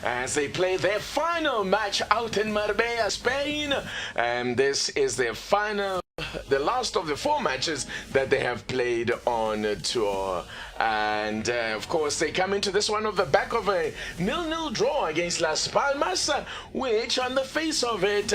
as they play their final match out in Marbella, Spain. This is their final, the last of the 4 matches that they have played on tour. And of course they come into this one on the back of a 0-0 draw against Las Palmas, which on the face of it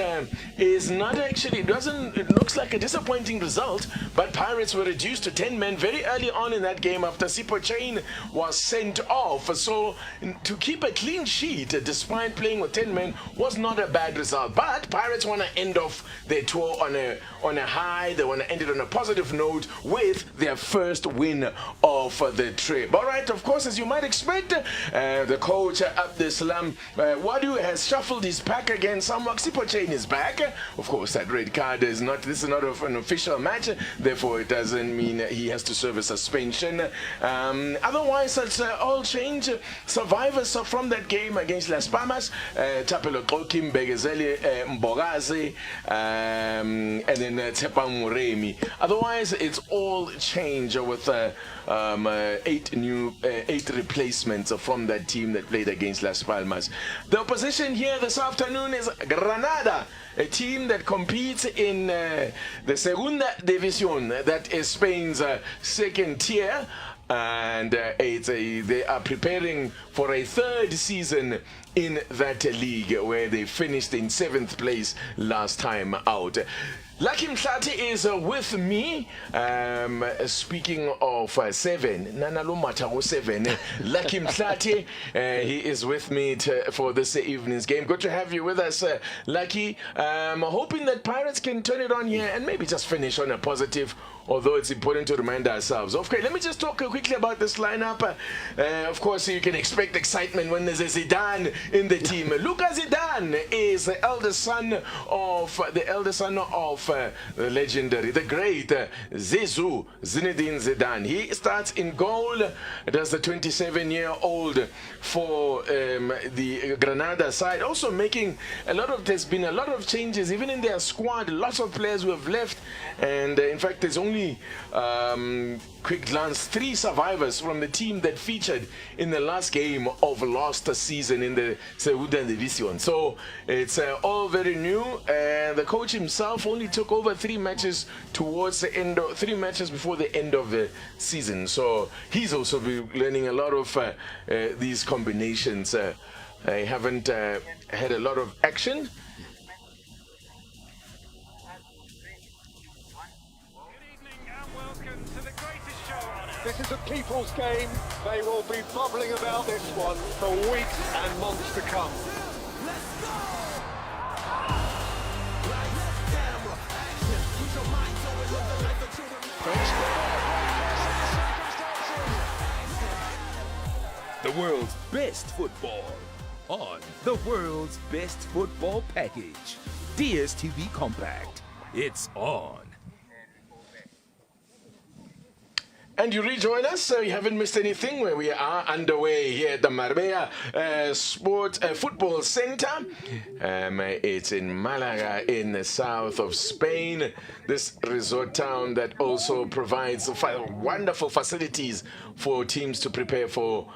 is not actually, it looks like a disappointing result, but Pirates were reduced to 10 men very early on in that game after Sipho Chaine was sent off. So to keep a clean sheet despite playing with 10 men was not a bad result. But Pirates want to end off their tour on a high. They want to end it on a positive note with their first win of the trip. All right, of course, as you might expect, the coach Abdeslam Wadu has shuffled his pack again. Somewhat Sipho Chaine is back. Of course, that red card is not. This is not an official match, therefore it doesn't mean he has to serve a suspension. Otherwise, it's all change. Survivors from that game against Las Palmas: Tapelo Xoki, Mbekezeli Mbokazi, and then Tshepang Moremi. Otherwise, it's all change with 8 replacements from that team that played against Las Palmas. The opposition here this afternoon is Granada, a team that competes in the Segunda División, that is Spain's second tier. And they are preparing for a 3rd season in that league, where they finished in 7th place last time out. Lucky Mhlati is with me. Speaking of 7, Nanalo Matago 7, Lucky Mhlati, he is with me for this evening's game. Good to have you with us, Lucky. Hoping that Pirates can turn it on here and maybe just finish on a positive, although it's important to remind ourselves. Okay, let me just talk quickly about this lineup. Of course, you can expect excitement when there's a Zidane in the team. Lucas Zidane is the eldest son of the legendary, the great Zinedine Zidane. He starts in goal. That's the 27-year-old for the Granada side. Also making there's been a lot of changes even in their squad. Lots of players who have left, and in fact there's only quick glance 3 survivors from the team that featured in the last game of last season in the Segunda División. So it's all very new, and the coach himself only took over 3 matches towards the end of 3 matches before the end of the season. So he's also been learning a lot of these combinations. I haven't had a lot of action. This is a people's game. They will be bubbling about this one for weeks and months to come. Let's go! The world's best football on the world's best football package. DSTV Compact. It's on. And you rejoin us, so you haven't missed anything, where we are underway here at the Marbella Football Center. It's in Malaga, in the south of Spain. This resort town that also provides wonderful facilities for teams to prepare for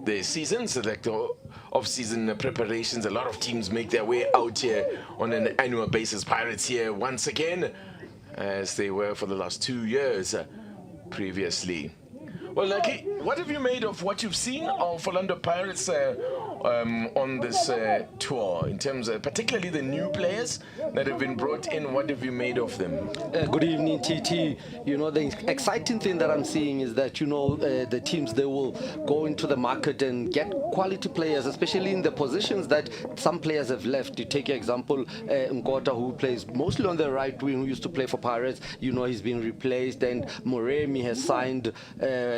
the seasons, like the off-season preparations. A lot of teams make their way out here on an annual basis. Pirates here once again, as they were for the last 2 years previously. Well, Lucky, what have you made of what you've seen of Orlando Pirates on this tour, in terms of particularly the new players that have been brought in? What have you made of them? Good evening, TT. You know, the exciting thing that I'm seeing is that, you know, the teams, they will go into the market and get quality players, especially in the positions that some players have left. You take your example, Nkota, who plays mostly on the right wing, who used to play for Pirates. You know, he's been replaced, and Moremi has signed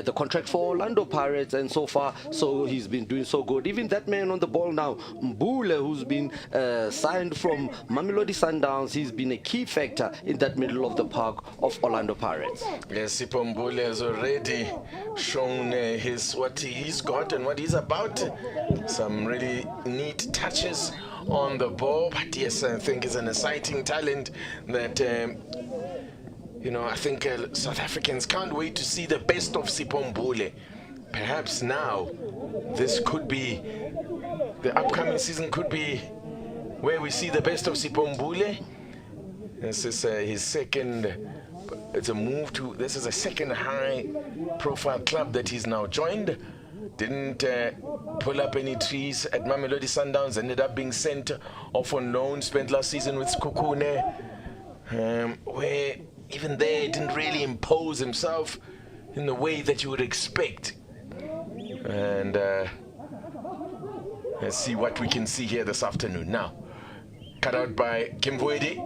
the contract for Orlando Pirates, and so far, so he's been doing so good. Even that man on the ball now, Mbule, who's been signed from Mamelodi Sundowns, he's been a key factor in that middle of the park of Orlando Pirates. Yes, Sipho Mbule has already shown what he's got and what he's about. Some really neat touches on the ball, but yes, I think he's an exciting talent that you know, I think South Africans can't wait to see the best of Sipho Mbule. Perhaps now this could be the upcoming season could be where we see the best of Sipho Mbule. This is his second. It's a move to. This is a second high-profile club that he's now joined. Didn't pull up any trees at Mamelodi Sundowns. Ended up being sent off on loan. Spent last season with Sekhukhune, where even there didn't really impose himself in the way that you would expect. And let's see what we can see here this afternoon. Now, cut out by Kimvuidi.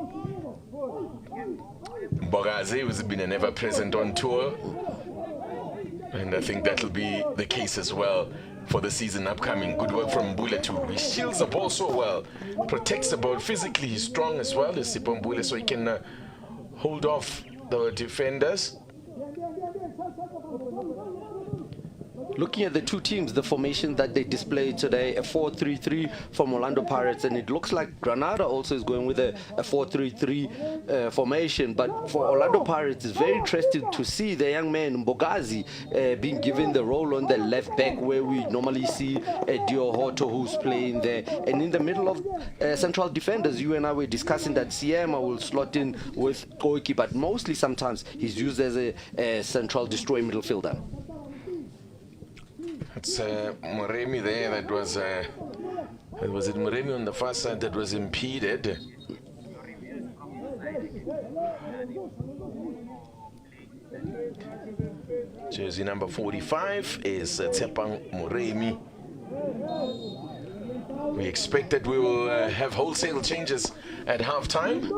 Mbokazi, who's been an ever-present on tour. And I think that'll be the case as well for the season upcoming. Good work from Mbule too. He shields the ball so well, protects the ball. Physically, he's strong as well as Sipho Mbule, so he can hold off the defenders. Looking at the two teams, the formation that they displayed today, a 4-3-3 from Orlando Pirates, and it looks like Granada also is going with a 4-3-3 formation. But for Orlando Pirates, it's very interesting to see the young man Mbokazi being given the role on the left back, where we normally see Dio Hoto, who's playing there. And in the middle of central defenders, you and I were discussing that Seema will slot in with Xoki, but mostly sometimes he's used as a central destroy midfielder. It's Moremi there that was it Moremi on the far side that was impeded. Jersey number 45 is Tshepang Moremi. We expect that we will have wholesale changes at halftime.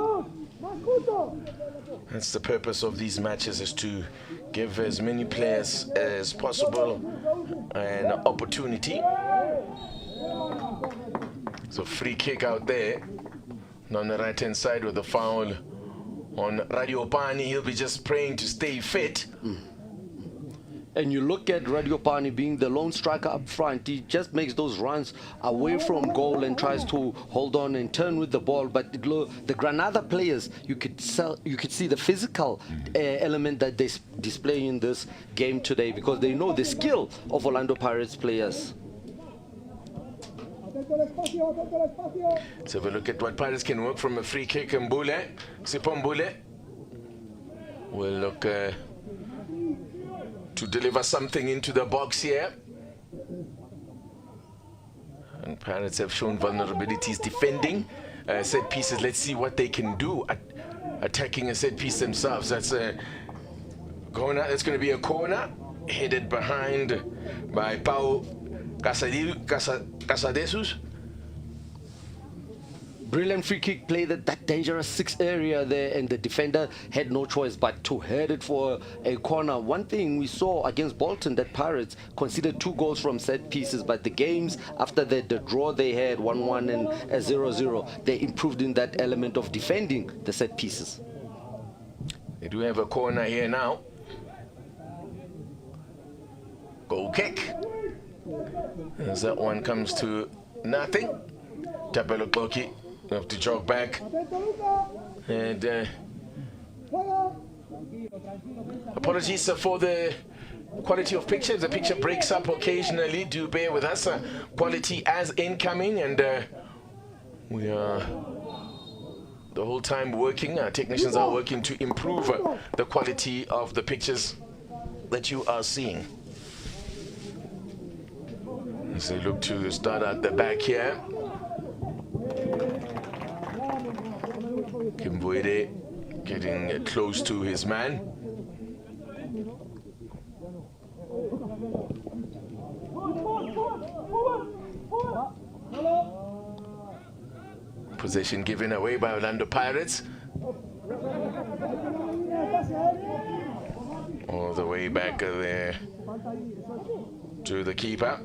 That's the purpose of these matches, is to give as many players as possible an opportunity. So free kick out there. And on the right hand side with the foul on Radiopane. He'll be just praying to stay fit. And you look at Radiopane being the lone striker up front. He just makes those runs away from goal and tries to hold on and turn with the ball. But the Granada players, you could see the physical element that they display in this game today, because they know the skill of Orlando Pirates players. Let's have a look at what Pirates can work from a free kick. Mbule, Sipho Mbule will look to deliver something into the box here. And Pirates have shown vulnerabilities defending set pieces. Let's see what they can do at attacking a set piece themselves. That's a corner. That's going to be a corner headed behind by Pau Casadesus. Brilliant free kick played at that dangerous 6 area there, and the defender had no choice but to head it for a corner. One thing we saw against Bolton, that Pirates conceded 2 goals from set pieces, but the games after the draw they had 1-1 and 0-0, they improved in that element of defending the set pieces. They do have a corner here now. Goal kick. As that one comes to nothing. Tapelo Xoki have to jog back. And apologies for the quality of picture. The picture breaks up occasionally. Do bear with us. Quality as incoming, and we are the whole time working. Our technicians are working to improve the quality of the pictures that you are seeing. As they look to start at the back here. Kimvuidi getting close to his man. Possession given away by Orlando Pirates. All the way back there to the keeper.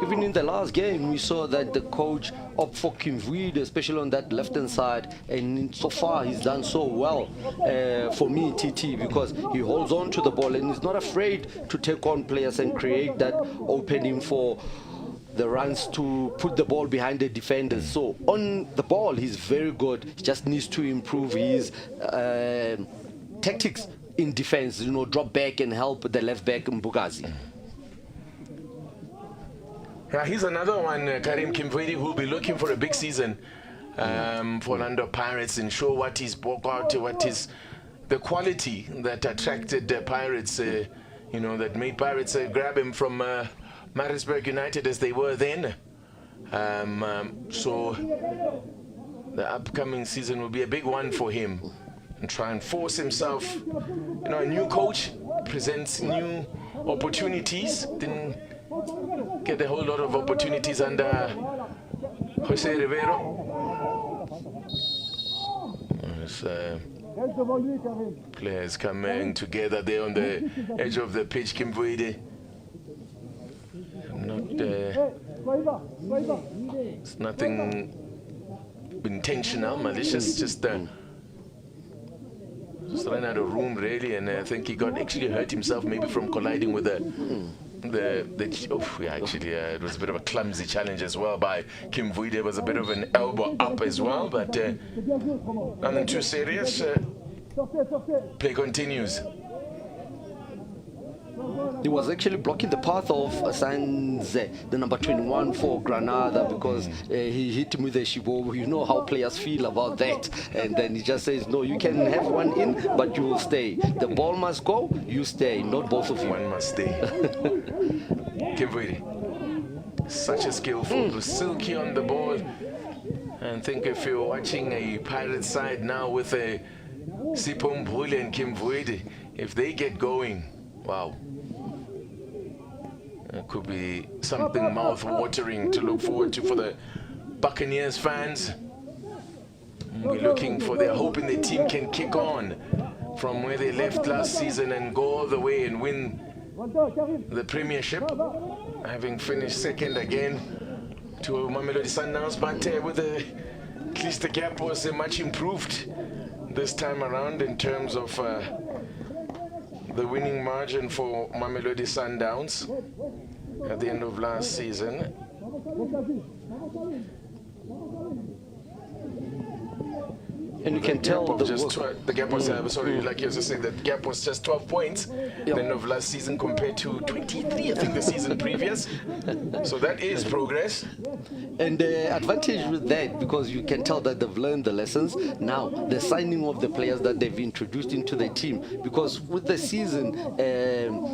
Even in the last game, we saw that the coach opted for Kimvuidi, especially on that left-hand side, and so far he's done so well for me, TT, because he holds on to the ball and he's not afraid to take on players and create that opening for the runs to put the ball behind the defenders. So on the ball, he's very good. He just needs to improve his tactics in defense, you know, drop back and help the left back Mbokazi. Yeah, he's another one, Karim Kimvuidi, who'll be looking for a big season for Orlando Pirates and show what he's brought out, what is the quality that attracted the Pirates, you know, that made Pirates grab him from Maritzburg United as they were then. So the upcoming season will be a big one for him, and try and force himself. You know, a new coach presents new opportunities. Didn't get a whole lot of opportunities under Jose Rivero. Players coming together there on the edge of the pitch. Kimvuidi, it's nothing intentional, malicious, just ran out of room really, and I think he actually hurt himself maybe from colliding with it was a bit of a clumsy challenge as well by Kimvuidi. It was a bit of an elbow up as well, but nothing too serious. Play continues. He was actually blocking the path of Sanze, the number 21 for Granada, because he hit him with a shibo. You know how players feel about that. And then he just says, no, you can have one in, but you will stay. The ball must go, you stay, not both of you. One must stay. Kimvuidi, such a skillful, silky on the ball. And think if you're watching a Pirate side now with a Sipho Chaine and Kimvuidi, if they get going, wow. It could be something mouth-watering to look forward to for the Buccaneers fans. We're looking for, they're hoping the team can kick on from where they left last season and go all the way and win the Premiership, having finished second again to Mamelodi Sundowns, but with at least the gap was much improved this time around in terms of the winning margin for Mamelodi Sundowns at the end of last season. And you can tell the gap was, sorry, like you just said, the gap was just 12 points at the end of last season compared to 23, I think, the season previous. So that is progress. And the advantage with that, because you can tell that they've learned the lessons. Now, the signing of the players that they've introduced into the team, because with the season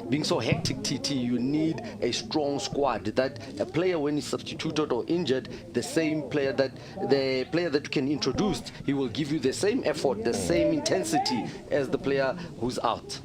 being so hectic, TT, you need a strong squad. That a player, when he's substituted or injured, the player that you can introduce, he will give you the same effort, the same intensity as the player who's out.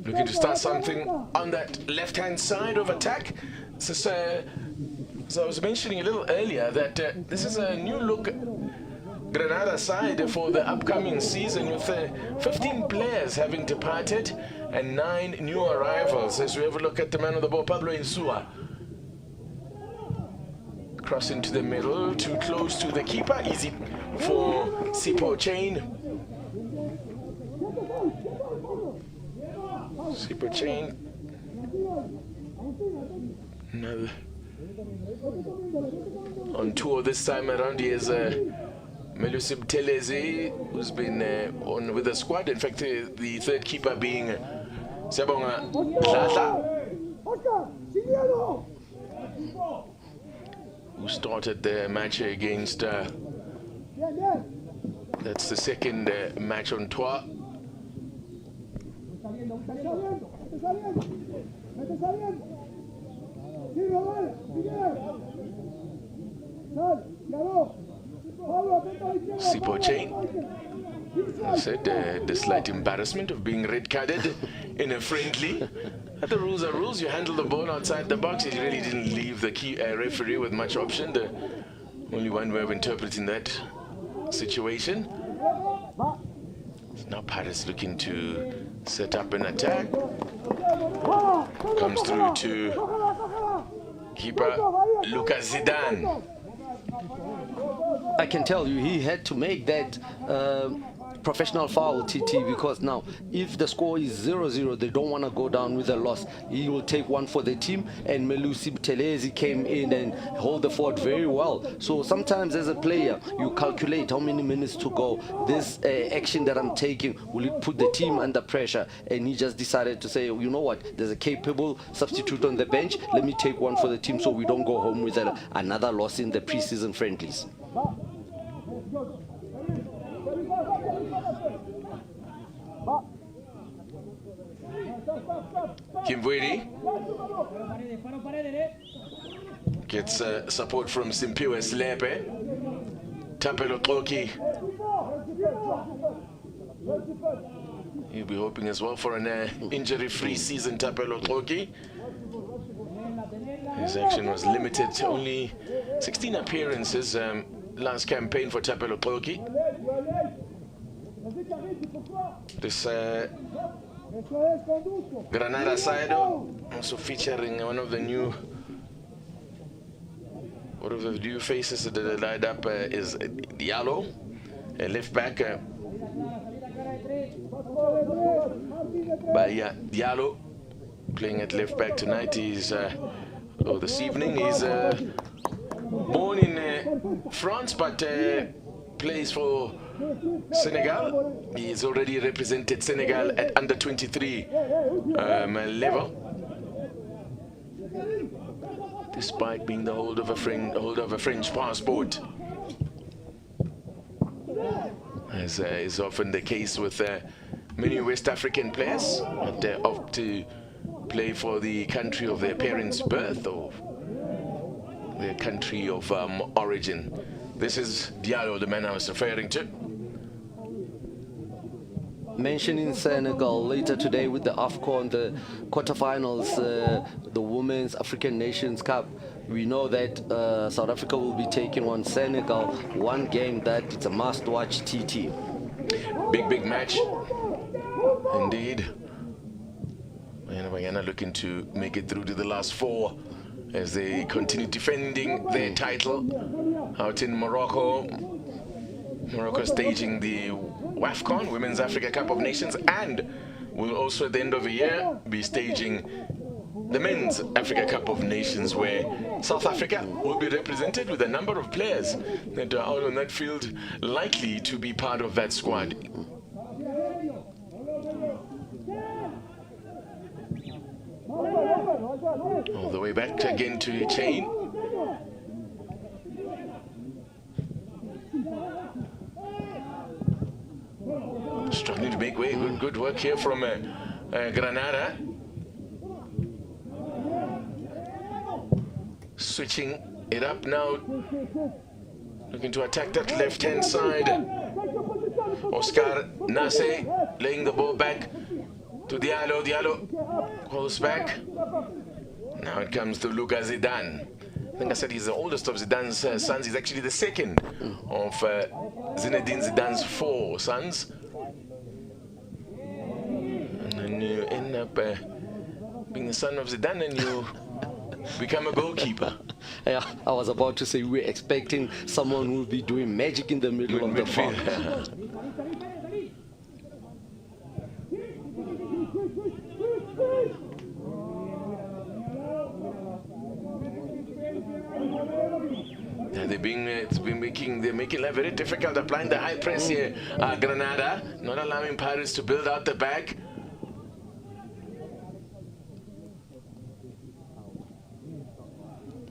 Looking to start something on that left-hand side of attack. So I was mentioning a little earlier that this is a new look Granada side for the upcoming season, with 15 players having departed and 9 new arrivals. As we have a look at the man on the ball, Pablo Insua. Cross into the middle, too close to the keeper. Easy for Sipho Chaine. Sipho Chaine. Another on tour this time around. He is Melusi Mtelezi, who's been on with the squad. In fact, the third keeper being Siyabonga Ndlozi, who started the match against that's the second match on tour. Sipho Chaine, I said the slight embarrassment of being red carded in a friendly. The rules are rules. You handle the ball outside the box. He really didn't leave the key referee with much option. The only one way of interpreting that situation. Now Paris looking to set up an attack. Comes through to Keeper Lucas Zidane. I can tell you he had to make that professional foul, TT, because now if the score is 0-0, they don't want to go down with a loss. He will take one for the team, and Melusi Buthelezi came in and hold the fort very well. So sometimes as a player, you calculate how many minutes to go. This action that I'm taking, will it put the team under pressure? And he just decided to say, you know what, there's a capable substitute on the bench. Let me take one for the team so we don't go home with another loss in the preseason friendlies. Kimvuidi gets support from Simphiwe Selepe. Tapelo Xoki. He'll be hoping as well for an injury-free season, Tapelo Xoki. His action was limited to only 16 appearances last campaign for Tapelo Xoki. This Granada side also featuring one of the new faces that are lined up is Diallo, a left back by Diallo, playing at left back tonight. He's this evening. He's born in France but plays for Senegal. He's already represented Senegal at under 23 level, despite being the holder of a French passport, as is often the case with many West African players that opt to play for the country of their parents' birth or their country of origin. This is Diallo, the man I was referring to. Mentioning Senegal later today with the AFCON, the quarterfinals, the Women's African Nations Cup. We know that South Africa will be taking on Senegal. One game that it's a must-watch, TT. Big match, indeed. And Guyana looking to make it through to the last four as they continue defending their title out in Morocco. Morocco staging the WAFCON, Women's Africa Cup of Nations, and will also at the end of the year be staging the Men's Africa Cup of Nations, where South Africa will be represented with a number of players that are out on that field likely to be part of that squad. All the way back again to Chaine. Struggling to make way. Good work here from Granada. Switching it up now. Looking to attack that left-hand side. Oscar Nase laying the ball back to Diallo. Diallo calls back. Now it comes to Lucas Zidane. I think I said he's the oldest of Zidane's sons. He's actually the second of Zinedine Zidane's 4 sons. And then you end up being the son of Zidane and you become a goalkeeper. Yeah, I was about to say we're expecting someone who will be doing magic in the middle of the park. They're making life very difficult, applying the high press here. Granada not allowing Pirates to build out the back.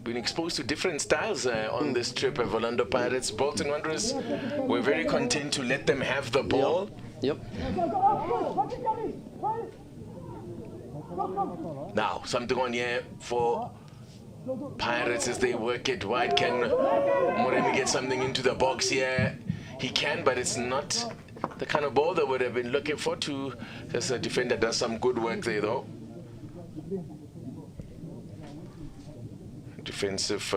Been exposed to different styles on this trip of Orlando Pirates. Bolton Wanderers were very content to let them have the ball. Yep. Now, something on here for Pirates as they work it wide. Can Moremi get something into the box here? He can, but it's not the kind of ball that would have been looking for. As a defender does some good work there, though. Defensive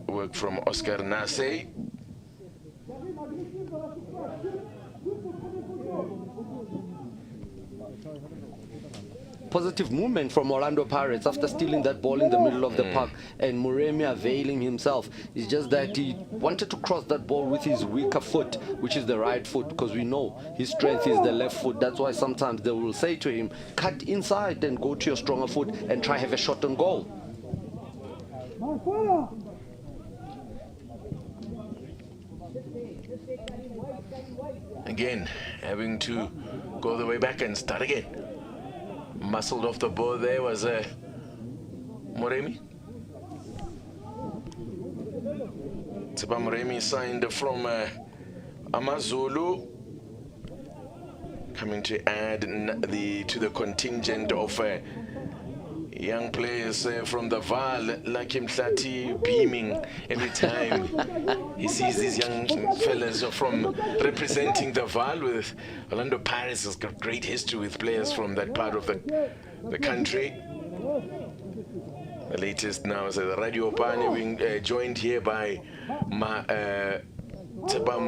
work from Oscar Nase. positive movement from Orlando Pirates after stealing that ball in the middle of the park, and Moremi availing himself. It's just that he wanted to cross that ball with his weaker foot, which is the right foot, because we know his strength is the left foot. That's why sometimes they will say to him, cut inside and go to your stronger foot and try have a shot on goal. Again, having to go the way back and start again. Muscled off the ball there was Moremi. Tshepang Moremi signed from Amazulu, coming to add to the contingent of young players from the VAL, like Mhlati, beaming every time he sees these young fellas from representing the VAL. With Orlando Pirates has got great history with players from that part of the country. The latest now is the Radiopane, being joined here by Tshepang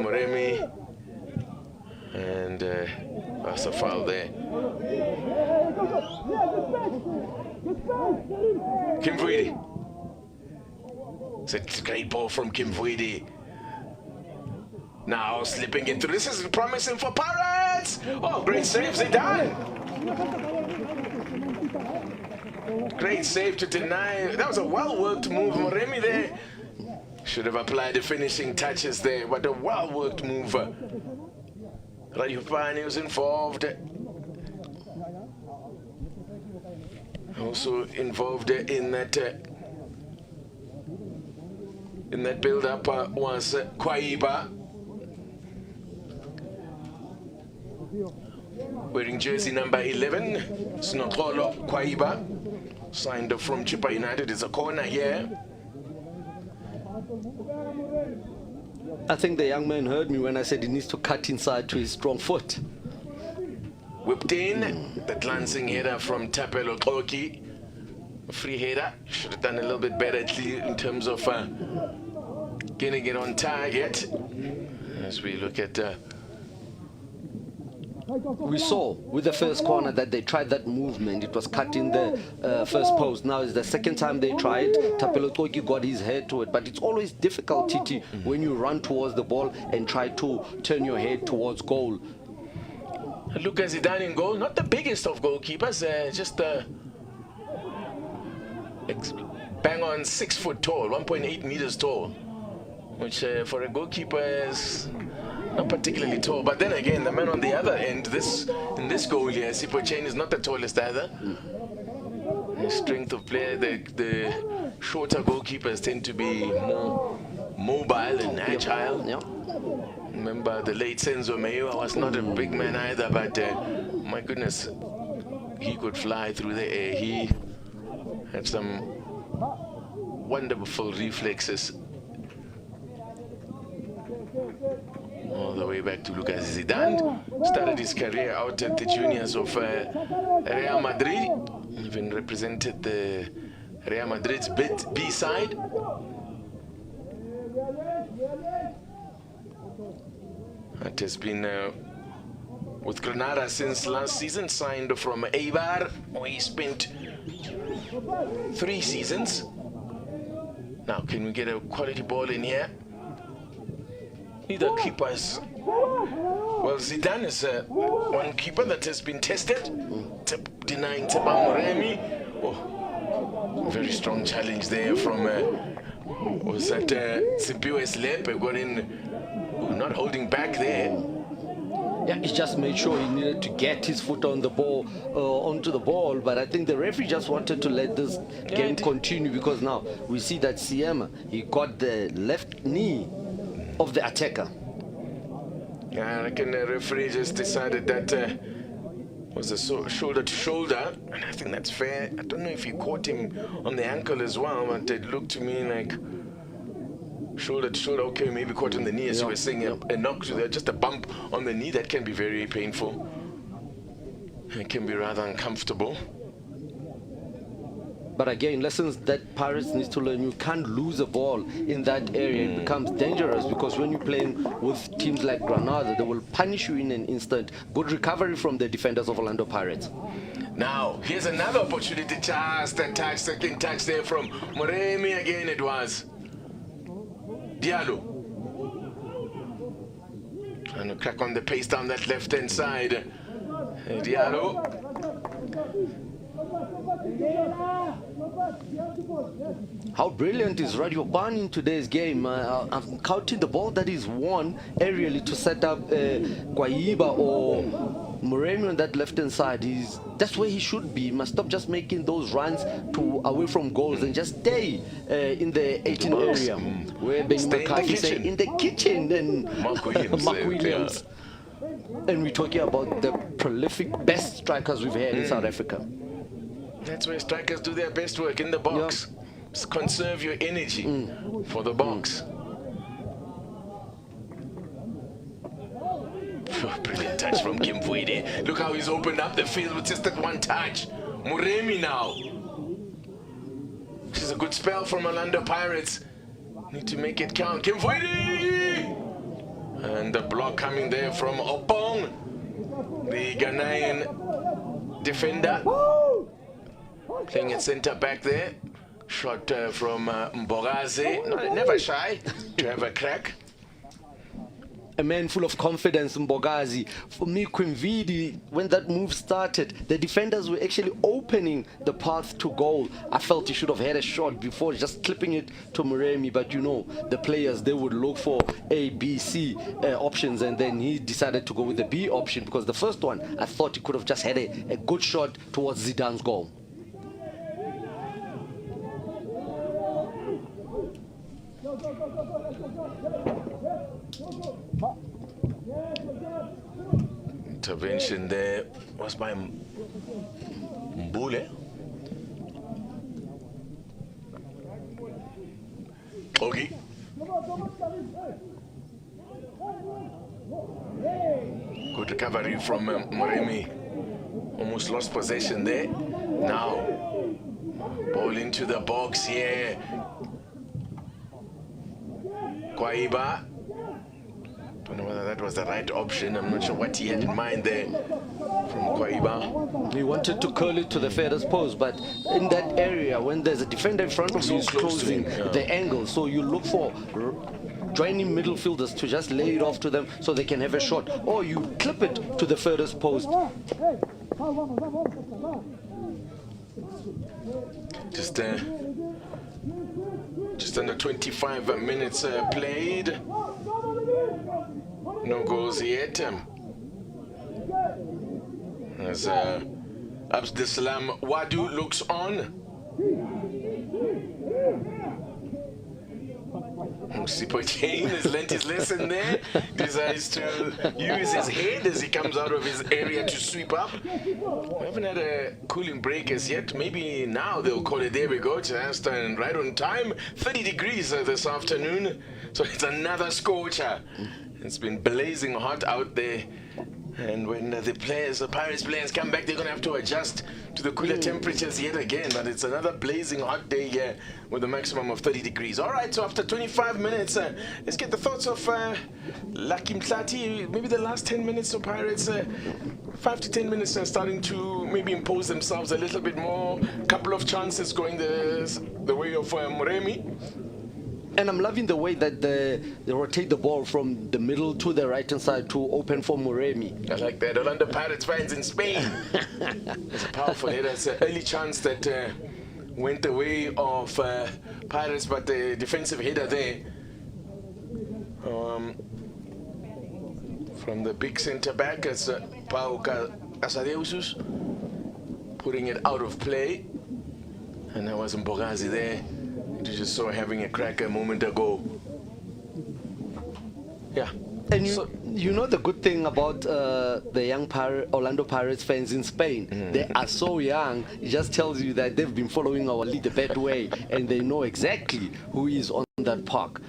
Moremi, and that's a foul there. Kimvuidi. It's a great ball from Kimvuidi. Now slipping into this is promising for Pirates. Oh, great save, Zidane. Great save to deny. That was a well-worked move. Moremi there should have applied the finishing touches there, but a well-worked move. Radiopane was involved. Also involved in that build-up was Kwaiba, wearing jersey number 11. Snokolo Kwaiba, signed from Chippa United. It's a corner here. I think the young man heard me when I said he needs to cut inside to his strong foot. Whipped in, the glancing header from Tapelo Xoki. Free header, should have done a little bit better in terms of getting it on target. As we look at... We saw with the first corner that they tried that movement. It was cut in the first post. Now it's the second time they tried. Tapelo Xoki got his head to it. But it's always difficult, Titi, when you run towards the ball and try to turn your head towards goal. Look at Zidane in goal, not the biggest of goalkeepers, just bang on 6 foot tall, 1.8 meters tall, which for a goalkeeper is not particularly tall. But then again, the man on the other end, in this goal here, Sipho Chaine is not the tallest either. The strength of play, the shorter goalkeepers tend to be more mobile and agile. Yep. Remember the late Senzo Mewa was not a big man either, but my goodness, he could fly through the air. He had some wonderful reflexes. All the way back to Lucas Zidane. Started his career out at the juniors of Real Madrid. Even represented the Real Madrid's B side. It has been with Granada since last season, signed from Eibar, where he spent 3 seasons. Now, can we get a quality ball in here? Neither keepers. Well, Zidane is one keeper that has been tested, denying Tshepang Moremi. Oh, very strong challenge there from was that Simphiwe Selepe got in. Not holding back there. Yeah, he just made sure he needed to get his foot on the ball, onto the ball. But I think the referee just wanted to let this game continue, because now we see that Seema, he got the left knee of the attacker. Yeah, I reckon the referee just decided that was a shoulder to shoulder, and I think that's fair. I don't know if he caught him on the ankle as well, but it looked to me like shoulder to shoulder. Okay, maybe caught on the knee, as you were saying, a knock, just a bump on the knee. That can be very painful. It can be rather uncomfortable. But again, lessons that Pirates needs to learn. You can't lose a ball in that area. It becomes dangerous, because when you're playing with teams like Granada, they will punish you in an instant. Good recovery from the defenders of Orlando Pirates. Now, here's another opportunity. Just a touch, second touch there from Moremi again it was. Diallo. Trying to crack on the pace down that left-hand side. Diallo. How brilliant is Radiopane in today's game? I'm counting the ball that is won aerially to set up Kwaiba or Moremi on that left-hand side. That's where he should be. He must stop just making those runs away from goals and just stay in the 18 area. Where Ben McCarthy say in the kitchen. Then Mark Williams. And we're talking about the prolific best strikers we've had in South Africa. That's where strikers do their best work, in the box. Yeah. Conserve your energy for the box. Brilliant touch from Kimvuidi. Look how he's opened up the field with just that one touch. Moremi now. This is a good spell from Orlando Pirates. Need to make it count. Kimvuidi! And the block coming there from Opong, the Ghanaian defender. Playing at centre back there. Shot from Mbokazi. No, never shy to have a crack. A man full of confidence, Mbokazi. For me, Kimvuidi, when that move started, the defenders were actually opening the path to goal. I felt he should have had a shot before just clipping it to Moremi, but you know, the players, they would look for A, B, C options, and then he decided to go with the B option, because the first one, I thought he could have just had a good shot towards Zidane's goal. Intervention there was by Mbule. Xoki. Good recovery from Moremi. Almost lost possession there. Now, ball into the box here. Kwaiba. Don't know whether that was the right option. I'm not sure what he had in mind there from Kwaiba. He wanted to curl it to the furthest post, but in that area, when there's a defender in front of you, he's closing the angle. So you look for joining midfielders to just lay it off to them so they can have a shot, or you clip it to the furthest post. Just under 25 minutes played. No goals yet. As Abdeslam Wadu looks on. Sipho Chaine has learnt his lesson there. Decides to use his head as he comes out of his area to sweep up. We haven't had a cooling break as yet. Maybe now they'll call it. There we go. Just right on time. 30 degrees this afternoon. So it's another scorcher. It's been blazing hot out there. And when the Pirates players come back, they're going to have to adjust to the cooler temperatures yet again. But it's another blazing hot day here with a maximum of 30 degrees. All right, so after 25 minutes, let's get the thoughts of Lucky Mtlati. Maybe the last 10 minutes of Pirates, 5 to 10 minutes, starting to maybe impose themselves a little bit more. A couple of chances going the way of Moremi. And I'm loving the way that they rotate the ball from the middle to the right-hand side to open for Moremi. I like that. Orlando Pirates fans in Spain. It's a powerful header. It's an early chance that went the way of Pirates, but the defensive header there from the big centre-back as Pau Casadeusus putting it out of play. And there was Mbokazi there. You just saw having a crack a moment ago. Yeah. And you know the good thing about the young Orlando Pirates fans in Spain, they are so young. It just tells you that they've been following our league the bad way, and they know exactly who is on that park.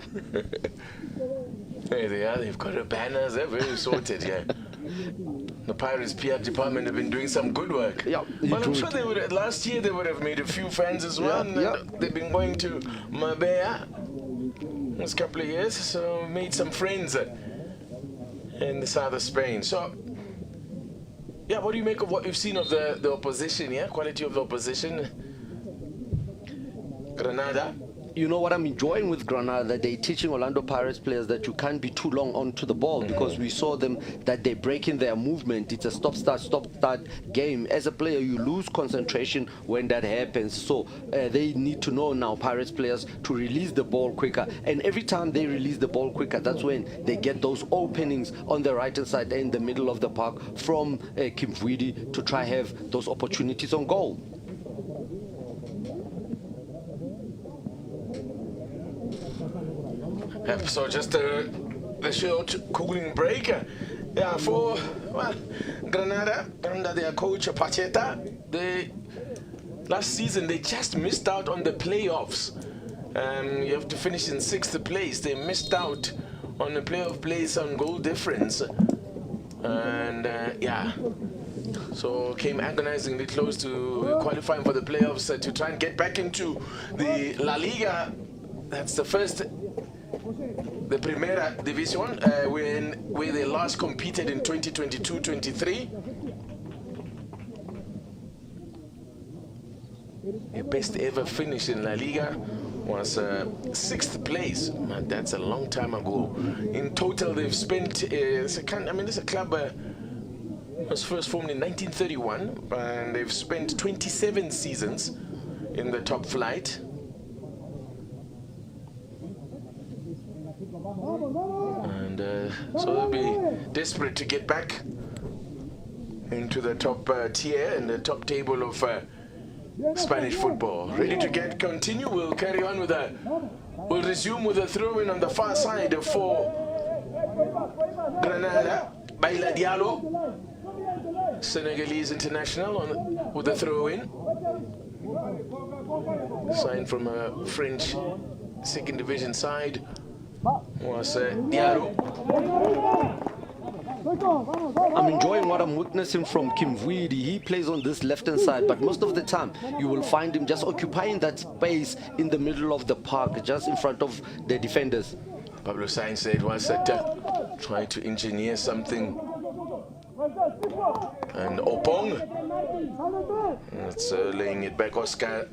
There they are. They've got the banners. They're very sorted. Yeah. The Pirates PR department have been doing some good work. Yeah, well, I'm sure they would. Last year they would have made a few fans as well. Yeah. They've been going to Marbella this couple of years, so made some friends in the south of Spain. So Yeah, what do you make of what you've seen of the opposition, yeah? Quality of the opposition? Granada? You know what I'm enjoying with Granada? They're teaching Orlando Pirates players that you can't be too long onto the ball, because we saw them that they break in their movement. It's a stop-start game. As a player, you lose concentration when that happens. So they need to know now, Pirates players, to release the ball quicker. And every time they release the ball quicker, that's when they get those openings on the right-hand side in the middle of the park from Kimvuidi to try have those opportunities on goal. So just the short cooling break. Yeah, for Granada, under their coach Pacheta, last season they just missed out on the playoffs. You have to finish in 6th place. They missed out on the playoff place on goal difference, and yeah, so came agonizingly close to qualifying for the playoffs to try and get back into the La Liga. That's the Primera Division, where they last competed in 2022-23. Their best ever finish in La Liga was 6th place. Man, that's a long time ago. In total, they've spent, this is a club was first formed in 1931, and they've spent 27 seasons in the top flight. And so they'll be desperate to get back into the top tier and the top table of Spanish football. Ready to continue? We'll carry on with we'll resume with a throw-in on the far side for Granada. Baila Diallo, Senegalese international, with a throw-in. Signed from a French 2nd division side. Was Diallo. I'm enjoying what I'm witnessing from Kimvuidi. He plays on this left-hand side, but most of the time you will find him just occupying that space in the middle of the park, just in front of the defenders. Pablo Sainz said was that try to engineer something. And Opong, that's laying it back. Oscar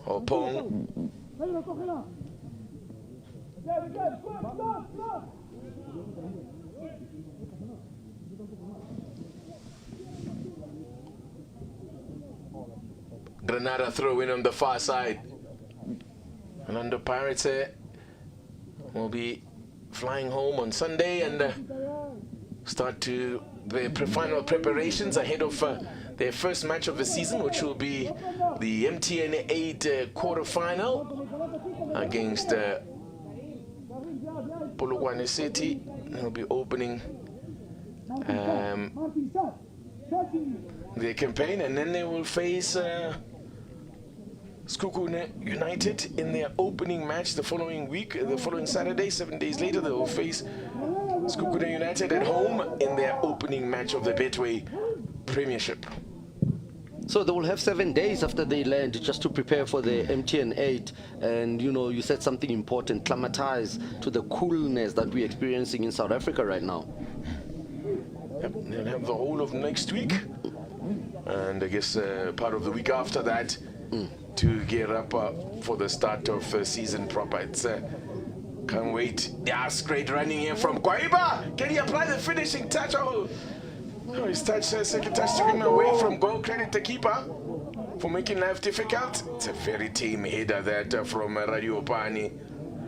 Opong. Granada throw in on the far side. Orlando Pirates will be flying home on Sunday and start to the final preparations ahead of their first match of the season, which will be the MTN 8 quarterfinal against Polokwane City. They'll be opening their campaign, and then they will face Sekhukhune United in their opening match the following week. The following Saturday, 7 days later, they will face Sekhukhune United at home in their opening match of the Betway Premiership. So they will have 7 days after they land just to prepare for the MTN 8. And you know, you said something important, acclimatize to the coolness that we're experiencing in South Africa right now. Yep, they'll have the whole of next week, and I guess part of the week after that to gear up for the start of season proper. It's can't wait. Yes, great running here from Kwaiba. Can he apply the finishing touch? Oh, his touch, second touch took him away from goal. Credit the keeper for making life difficult. It's a very tame header that from Radiopane.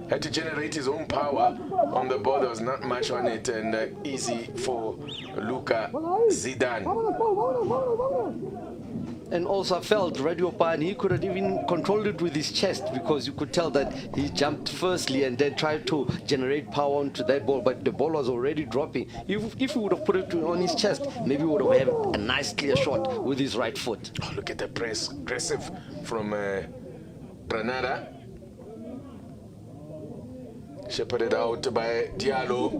Had to generate his own power on the ball. There was not much on it, and easy for Luka Zidane. And also I felt Radiopane, he could have even controlled it with his chest, because you could tell that he jumped firstly and then tried to generate power onto that ball, but the ball was already dropping. If he would have put it on his chest, maybe he would have had a nice clear shot with his right foot. Oh, look at the press, aggressive from Granada. Shepherded out by Diallo.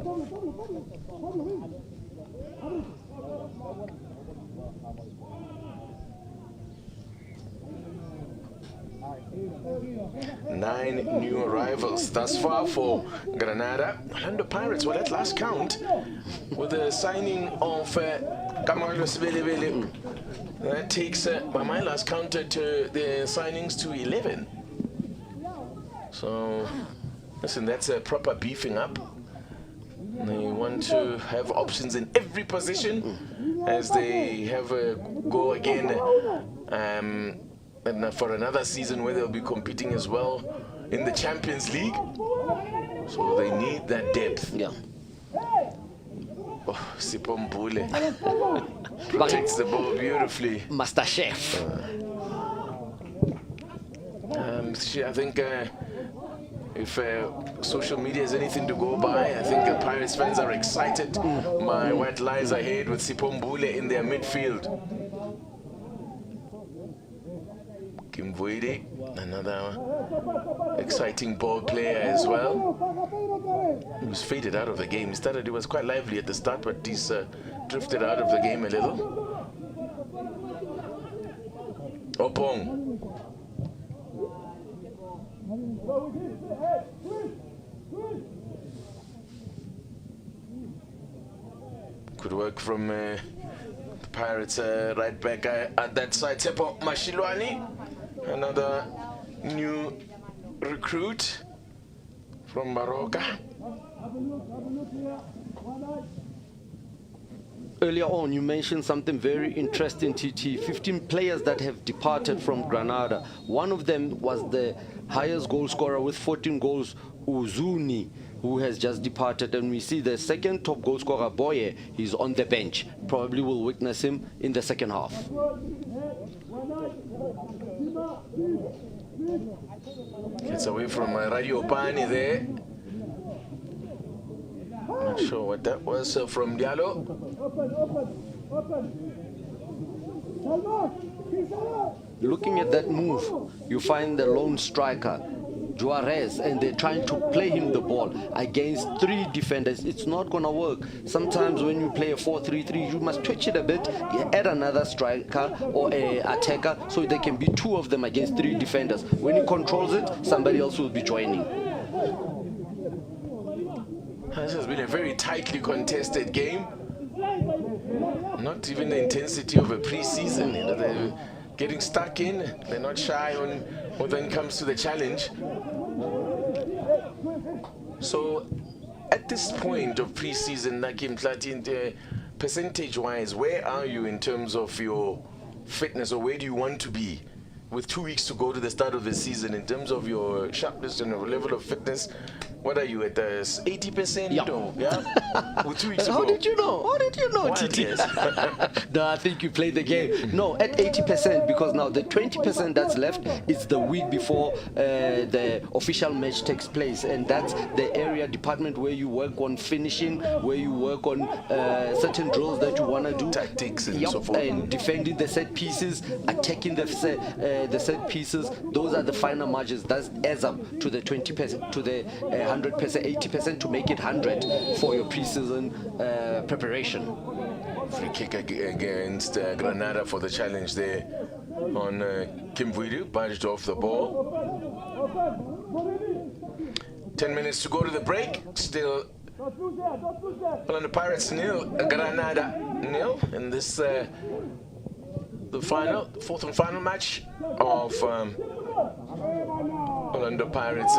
Nine new arrivals thus far for Granada. Orlando Pirates, well, at last count, with the signing of Kabelo Dlamini. That takes, by my last counted the signings to 11. So, listen, that's a proper beefing up. They want to have options in every position as they have a go again and for another season where they'll be competing as well in the Champions League. So they need that depth. Yeah. Oh, Sipho protects the ball beautifully. Master Chef. I think if social media is anything to go by, I think the Pirates fans are excited. My white lies ahead with Sipho in their midfield. Kimvuidi, another exciting ball player as well. He was faded out of the game. He was quite lively at the start, but he's drifted out of the game a little. Opong. Good work from the Pirates right back at that side. Tshepho Mashiloane, another new recruit from Baroka. Earlier on, you mentioned something very interesting, TT. 15 players that have departed from Granada. One of them was the highest goal scorer with 14 goals, Uzuni, who has just departed. And we see the second top goal scorer, Boye, he's on the bench. Probably will witness him in the second half. Gets away from Radiopane there. Not sure what that was from Diallo. Looking at that move, you find the lone striker, Juarez, and they're trying to play him the ball against 3 defenders. It's not going to work. Sometimes when you play a 4-3-3, you must twitch it a bit, add another striker or a attacker so there can be 2 of them against 3 defenders. When he controls it, somebody else will be joining. This has been a very tightly contested game. Not even the intensity of a pre-season. You know, they're getting stuck in. They're not shy when it comes to the challenge. So, at this point of pre-season, Nakim Platin, percentage-wise, where are you in terms of your fitness, or where do you want to be with 2 weeks to go to the start of the season in terms of your sharpness and your level of fitness? What are you at, 80%? Yeah. Or, yeah? With 2 weeks to How go. did you know? How did you know, Wild Titi? guess. No, I think you played the game. No, at 80%, because now the 20% that's left is the week before the official match takes place, and that's the area department where you work on finishing, where you work on certain drills that you want to do. Tactics and so forth. And defending the set pieces, attacking the set pieces. Those are the final margins. That adds up to the 20%, to the 100%, 80% to make it 100 for your pre-season preparation. Free kick against Granada for the challenge there on Kimvuidi, barged off the ball. 10 minutes to go to the break. Still, Orlando Pirates 0, Granada 0 in this the fourth and final match of Orlando Pirates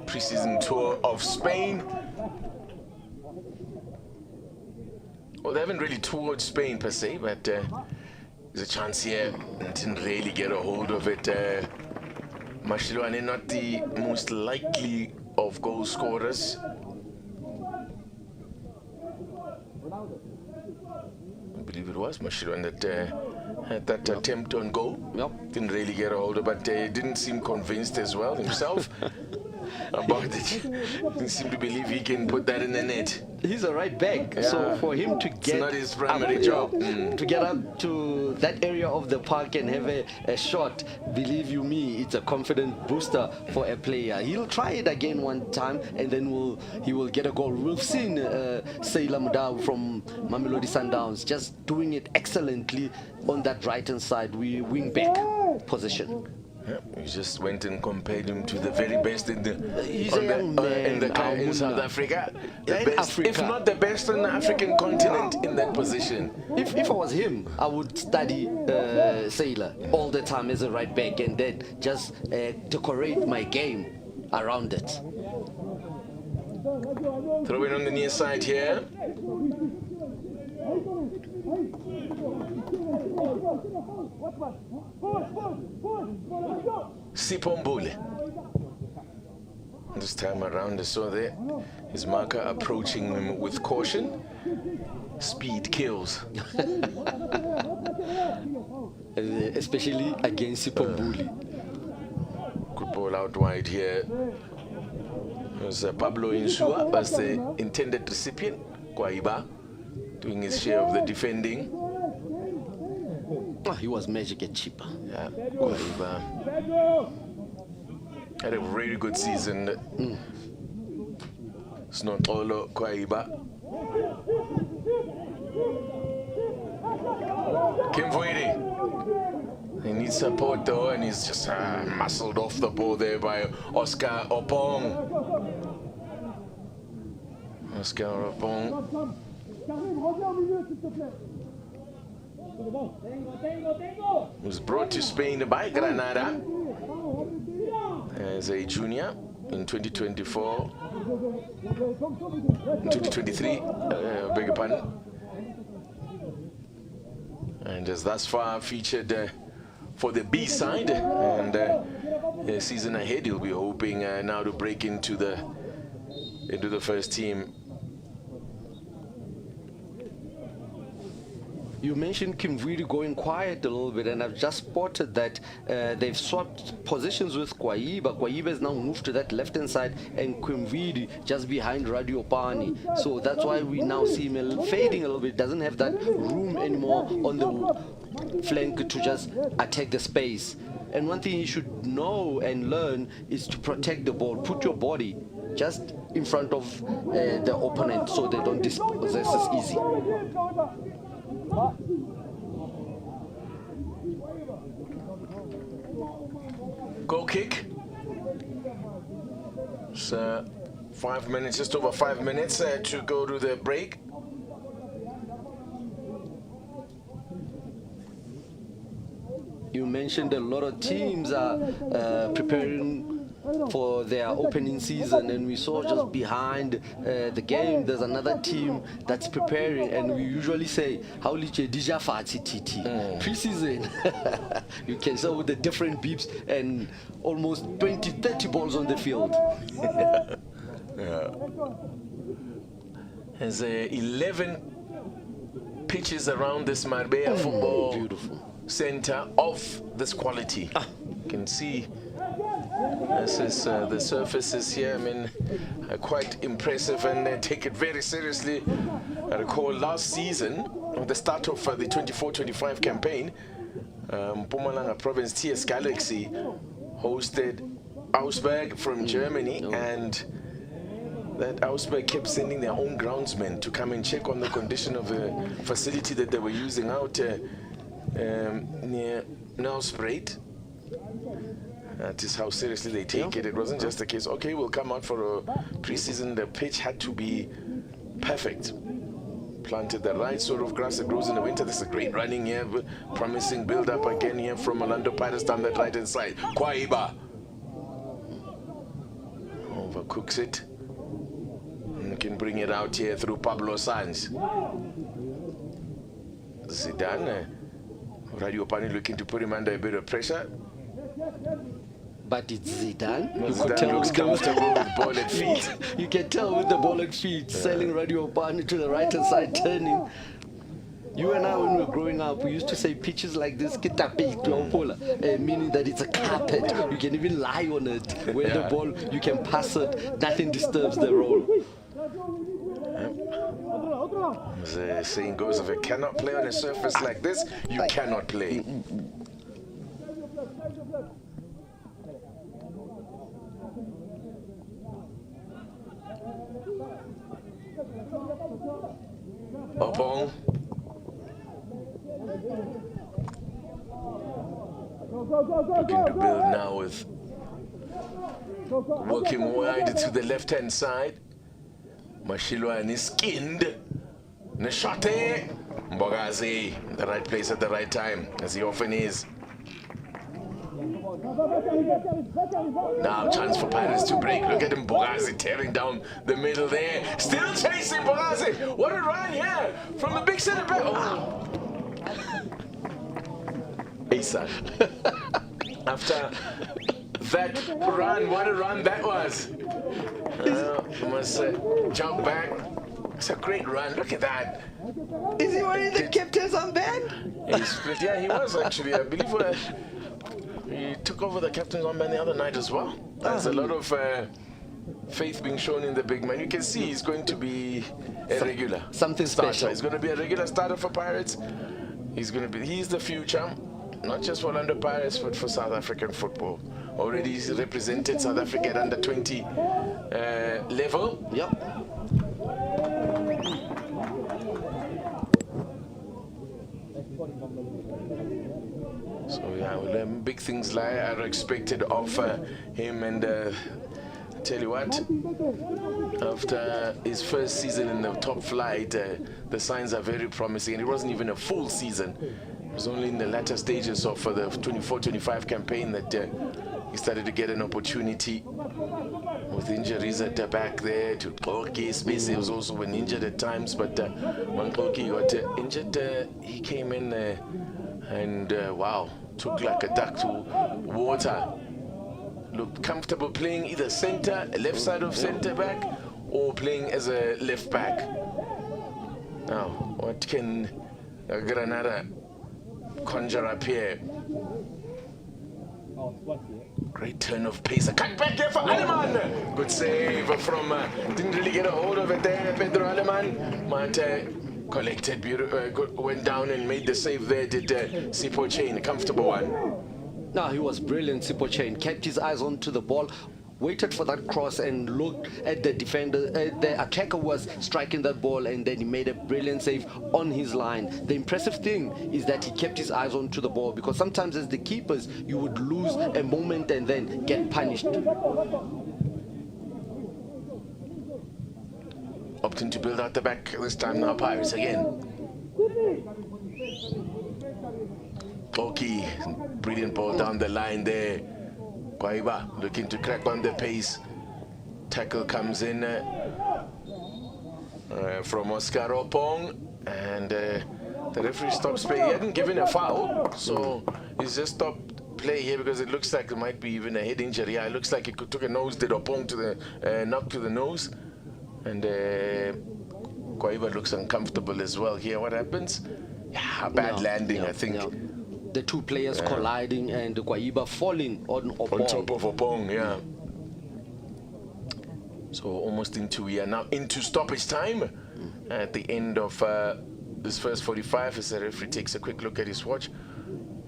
pre-season tour of Spain. Well, they haven't really toured Spain per se, but there's a chance here and didn't really get a hold of it. Mashiloane, not the most likely of goal scorers. I believe it was Mashiloane that had that attempt on goal. Yep. Didn't really get a hold of it, but didn't seem convinced as well himself about it. Didn't seem to believe he can put that in the net. He's a right back, so for him to get not his primary job. To get up to that area of the park and have a shot, believe you me, it's a confident booster for a player. He'll try it again one time, and then he will get a goal. We've seen Sailor Mudau from Mamelodi Sundowns just doing it excellently on that right-hand side, wing back position. Yeah, we just went and compared him to the very best in the He's on a young man, in South Africa. The in best, Africa. if not the best on the African continent in that position. If I was him, I would study Sailor all the time as a right back and then just decorate my game around it. Throwing on the near side here. Sipho Mbule. This time around, I saw there his marker approaching him with caution. Speed kills. Especially against Sipho Mbule. Good ball out wide here. It was Pablo Insua as the intended recipient. Kwaiba doing his share of the defending. He was magic at cheaper. Yeah, Kwaiba had a really good season. Snotolo Kwaiba. Kimvuidi. He needs support though, and he's just muscled off the ball there by Oscar Opong. Oscar Opong. Was brought to Spain by Granada as a junior in 2024, 2023, beg your pardon. And has thus far featured for the B side, and the season ahead he'll be hoping now to break into the first team. You mentioned Kimvuidi going quiet a little bit, and I've just spotted that they've swapped positions with Kwaiba. Kwaiba has now moved to that left-hand side, and Kimvuidi just behind Radiopane. So that's why we now see him fading a little bit. Doesn't have that room anymore on the flank to just attack the space. And one thing he should know and learn is to protect the ball. Put your body just in front of the opponent so they don't dispossess us easy. Goal kick. So 5 minutes, just over 5 minutes to go to the break. You mentioned a lot of teams are preparing for their opening season, and we saw just behind the game there's another team that's preparing, and we usually say how pre-season. You can show the different beeps and almost 20-30 balls on the field. Yeah. There's 11 pitches around this Marbella football center of this quality. You can see this is the surfaces here. I mean, quite impressive, and they take it very seriously. I recall last season, at the start of the 24-25 campaign, Mpumalanga Province TS Galaxy hosted Augsburg from Germany, and that Augsburg kept sending their own groundsmen to come and check on the condition of the facility that they were using out near Nelspruit. That is how seriously they take it. It wasn't just a case, okay, we'll come out for a preseason. The pitch had to be perfect. Planted the right sort of grass that grows in the winter. This is a great running here, promising build up again here from Orlando Pirates down that right hand side. Kwaiba overcooks it. And can bring it out here through Pablo Sanz. Zidane, Radiopane looking to put him under a bit of pressure. But it's Zidane. Zidane looks comfortable with ball at feet. You can tell with the ball at feet, selling Radiopane to the right-hand side, turning. You and I, when we were growing up, we used to say pitches like this, meaning that it's a carpet. You can even lie on it. Where the ball, you can pass it. Nothing disturbs the roll. As the saying goes, if you cannot play on a surface like this, you cannot play. Opong. Looking to build now with Working wide to the left-hand side. Mashiloane is skinned. Neshate. Mbokazi, in the right place at the right time, as he often is. Now chance for Pirates to break. Look at Mbokazi tearing down the middle there. Still chasing Mbokazi. What a run here from the big center back. Oh. Asa. After that run, what a run that was. Must jump back. It's a great run. Look at that. Is he wearing the captain's armband? Yeah, he was actually. I believe he took over the captain's armband the other night as well. There's a lot of faith being shown in the big man. You can see he's going to be a regular something starter. special. He's going to be a regular starter for Pirates. He's the future, not just for Orlando Pirates, but for South African football. Already he's represented South Africa at under 20 level. Yep. So yeah, well, big things are expected of him, and tell you what, after his first season in the top flight, the signs are very promising. And it wasn't even a full season. It was only in the latter stages of the 24-25 campaign that he started to get an opportunity. With injuries at the back there to Xoki, Sibisi was also been injured at times, but when Xoki got injured, he came in and wow, took like a duck to water. Looked comfortable playing either center, left side of center back, or playing as a left back. Now, what can Granada conjure up here? Great turn of pace. A cut back here for Aleman. Good save from, didn't really get a hold of it there, Pedro Aleman. But collected, went down and made the save there, did Sipho Chaine, a comfortable one. No, he was brilliant, Sipho Chaine. Kept his eyes onto the ball, waited for that cross and looked at the defender. The attacker was striking that ball, and then he made a brilliant save on his line. The impressive thing is that he kept his eyes onto the ball, because sometimes as the keepers, you would lose a moment and then get punished. Opting to build out the back this time now, Pirates again. Xoki, brilliant ball down the line there. Kwaiba looking to crack on the pace. Tackle comes in from Oscar Opong, and the referee stops play. He hadn't given a foul, so he's just stopped play here because it looks like it might be even a head injury. Yeah, it looks like it took a nose, did Opong to the knock to the nose, and Kwaiba looks uncomfortable as well here. What happens? Yeah, a bad landing, I think. Yeah. The two players colliding and Kwaiba falling on Opong. On top of Opong, yeah. So almost we are now into stoppage time at the end of this first 45 as the referee takes a quick look at his watch.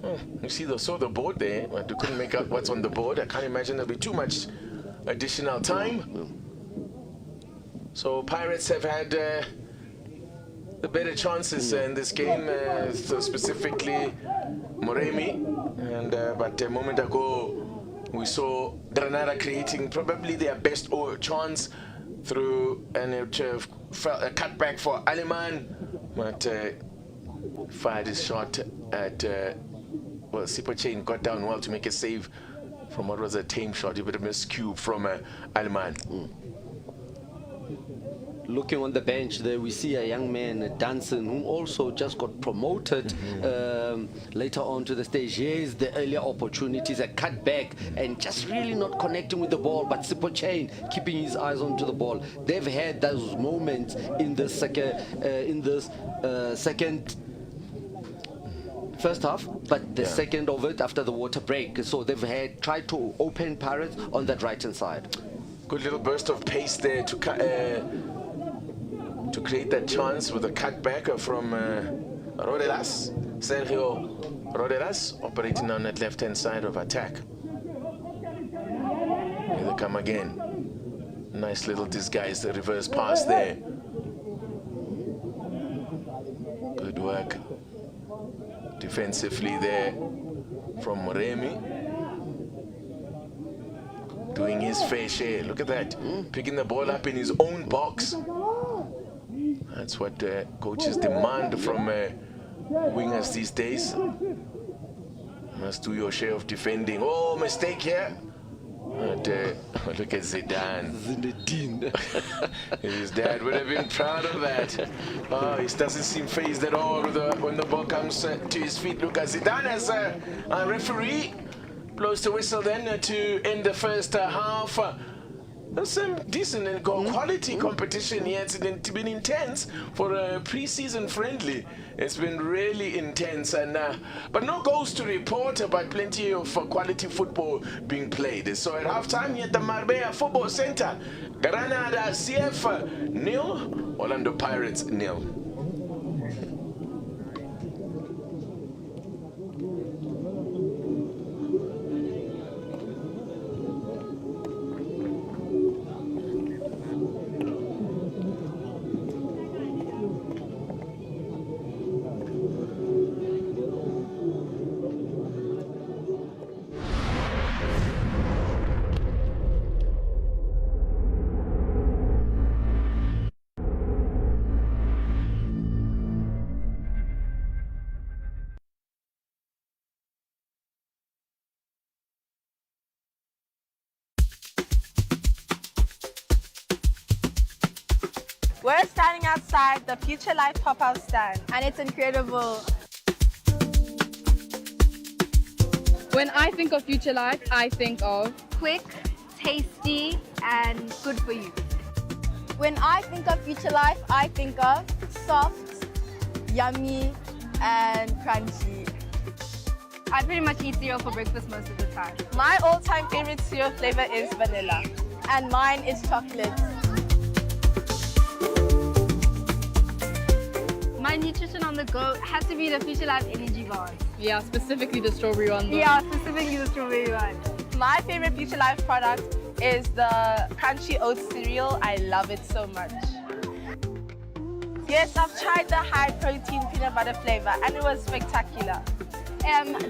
Oh, you see, saw the board there, but we couldn't make out what's on the board. I can't imagine there'll be too much additional time. So Pirates have had the better chances in this game, so specifically Moremi, and but a moment ago we saw Granada creating probably their best chance through a cutback for Aleman, but fired his shot at well, Sipho Chaine got down well to make a save from what was a tame shot, a bit of miscue from Aleman. Looking on the bench there, we see a young man, Dansin, who also just got promoted later on to the stage. Here's the earlier opportunities, a cut back, and just really not connecting with the ball, but Sipho Chaine keeping his eyes onto the ball. They've had those moments in the first half, but the second of it after the water break. So they've tried to open Pirates on that right-hand side. Good little burst of pace there to create that chance with a cutback from Rodelas, Sergio Rodelas, operating on that left-hand side of attack. Here they come again. Nice little disguise, the reverse pass there. Good work defensively there from Moremi. doing his fair share. Look at that. Picking the ball up in his own box. That's what coaches demand from wingers these days. Must do your share of defending. Oh, mistake here. But look at Zidane. His dad would have been proud of that. Oh, he doesn't seem phased at all when the ball comes to his feet. Look at Zidane as a referee. Blows the whistle then to end the first half. There's some decent and quality competition here. It's been intense for a pre-season friendly. It's been really intense, and but no goals to report, but plenty of quality football being played. So at halftime here at the Marbella Football Center, Granada CF 0, Orlando Pirates 0. We're standing outside the Future Life pop-out stand, and it's incredible. When I think of Future Life, I think of quick, tasty, and good for you. When I think of Future Life, I think of soft, yummy, and crunchy. I pretty much eat cereal for breakfast most of the time. My all-time favorite cereal flavor is vanilla, and mine is chocolate. My nutrition on the go has to be the Future Life energy bars. Yeah, specifically the strawberry one. Yeah, specifically the strawberry one. My favorite Future Life product is the crunchy oat cereal. I love it so much. Yes, I've tried the high protein peanut butter flavor, and it was spectacular.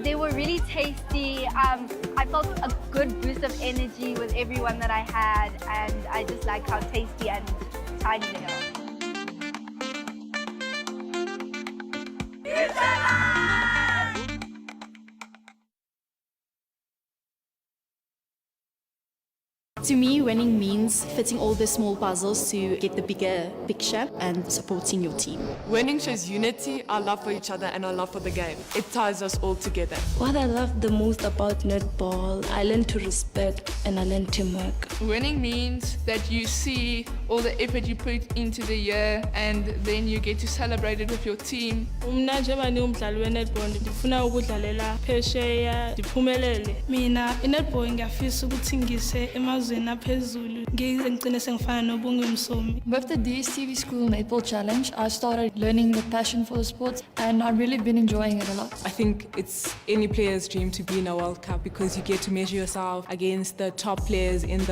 They were really tasty. I felt a good boost of energy with every one that I had, and I just like how tasty and tiny they are. To me, winning means fitting all the small puzzles to get the bigger picture and supporting your team. Winning shows unity, our love for each other and our love for the game. It ties us all together. What I love the most about netball, I learned to respect and I learned teamwork. Winning means that you see all the effort you put into the year and then you get to celebrate it with your team. Mina njengani umdlali wenetball ndifuna ukudlalela phesheya ndiphumelele. Mina inetball ngiyafisa ukuthi ngise emazweni aphezulu ngize ngicine sengifana noBungu Msomi. With the DSTV School Netball Challenge, I started learning the passion for the sport and I've really been enjoying it a lot. I think it's any player's dream to be in a World Cup because you get to measure yourself against the top players in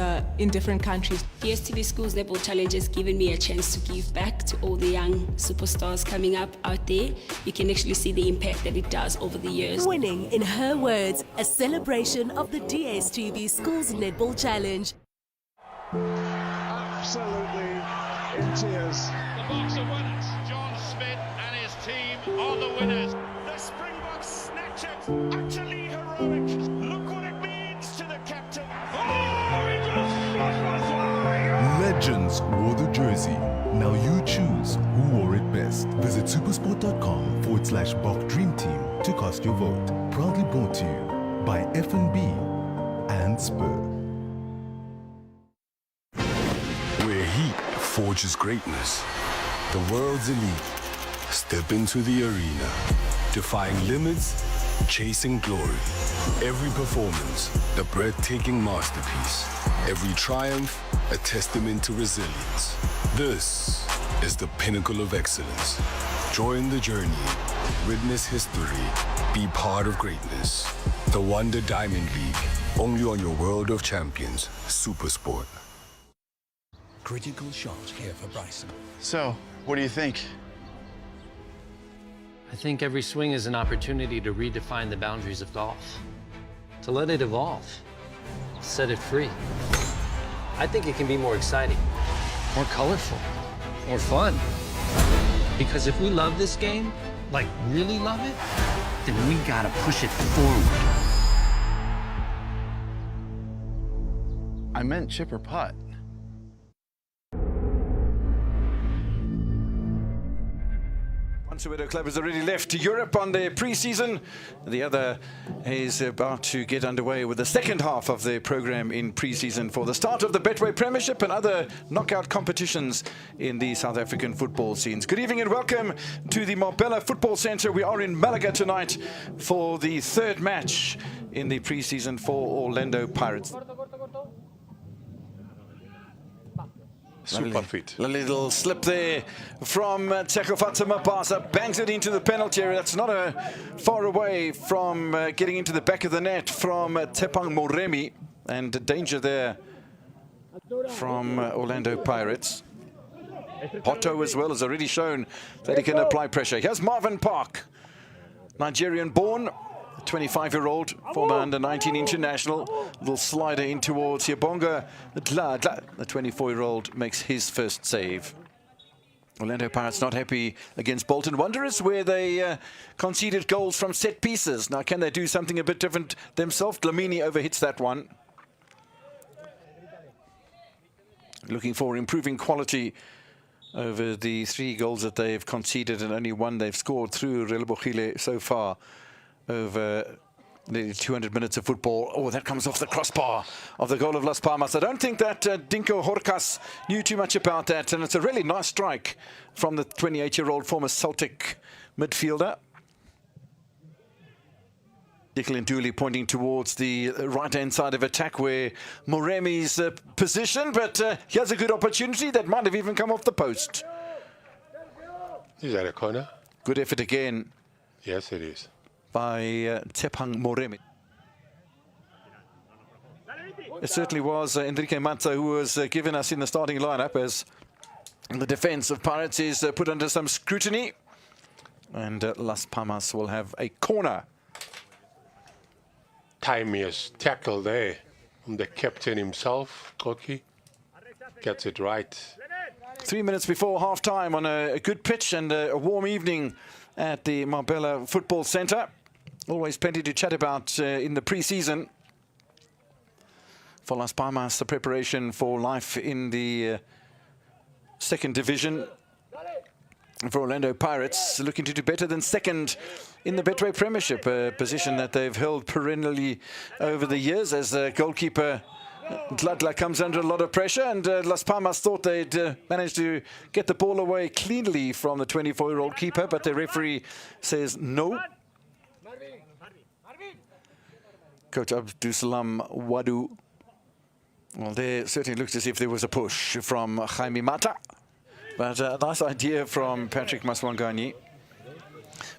different countries. DSTV School's Netball Challenge has given me a chance to give back to all the young superstars coming up out there. You can actually see the impact that it does over the years. Winning, in her words, a celebration of the DSTV Schools Netball Challenge. Absolutely in tears. The Boks are winners. John Smith and his team are the winners. The Springboks snatch it. Utterly heroic. Look what it means to the captain. Oh, he just Legends wore the jersey. Now you choose who wore it best. Visit supersport.com/Bok Dream Team to cast your vote. Proudly brought to you by F&B and Spur. Where heat forges greatness, the world's elite step into the arena, defying limits, chasing glory. Every performance, the breathtaking masterpiece. Every triumph, a testament to resilience. This is the pinnacle of excellence. Join the journey, witness history, be part of greatness. The Wonder Diamond League, only on your World of Champions, Supersport. Critical shot here for Bryson. So, what do you think? I think every swing is an opportunity to redefine the boundaries of golf, to let it evolve. Set it free. I think it can be more exciting, more colorful, more fun. Because if we love this game, like really love it, then we gotta push it forward. I meant chip or putt. One Soweto club has already left Europe on their pre-season. The other is about to get underway with the second half of their program in pre-season for the start of the Betway Premiership and other knockout competitions in the South African football scenes. Good evening and welcome to the Marbella Football Centre. We are in Malaga tonight for the third match in the pre-season for Orlando Pirates. Super fit. A little slip there from Tshepho Mashiloane, bangs it into the penalty area. That's not far away from getting into the back of the net from Tshepang Moremi, and danger there from Orlando Pirates. Hotto as well has already shown that he can apply pressure. Here's Marvin Park, Nigerian-born, 25-year-old, former under-19 international. Little slider in towards Siyabonga Ndlozi. The 24-year-old makes his first save. Orlando Pirates not happy against Bolton Wanderers, where they conceded goals from set pieces. Now, can they do something a bit different themselves? Dlamini overhits that one. Looking for improving quality over the 3 goals that they've conceded and only 1 they've scored through Relebohile so far over nearly 200 minutes of football. Oh, that comes off the crossbar of the goal of Las Palmas. I don't think that Dinko Horkas knew too much about that, and it's a really nice strike from the 28-year-old former Celtic midfielder. Sihle Nduli pointing towards the right-hand side of attack where Moremi's position, but here's a good opportunity that might have even come off the post. Is that a corner? Good effort again. Yes, it is. By Tshepang Moremi. It certainly was Enrique Matza who was given us in the starting lineup, as the defense of Pirates is put under some scrutiny. And Las Palmas will have a corner. Timiest tackle there from the captain himself, Xoki. Gets it right. 3 minutes before half-time on a good pitch and a warm evening at the Marbella Football Centre. Always plenty to chat about in the pre-season. For Las Palmas, the preparation for life in the second division. For Orlando Pirates, looking to do better than second in the Betway Premiership, a position that they've held perennially over the years as goalkeeper Ndlozi comes under a lot of pressure, and Las Palmas thought they'd managed to get the ball away cleanly from the 24-year-old keeper, but the referee says no. Coach Abdusalam Wadu. Well, there certainly looks as if there was a push from Jaime Mata, but a nice idea from Patrick Maswanganyi.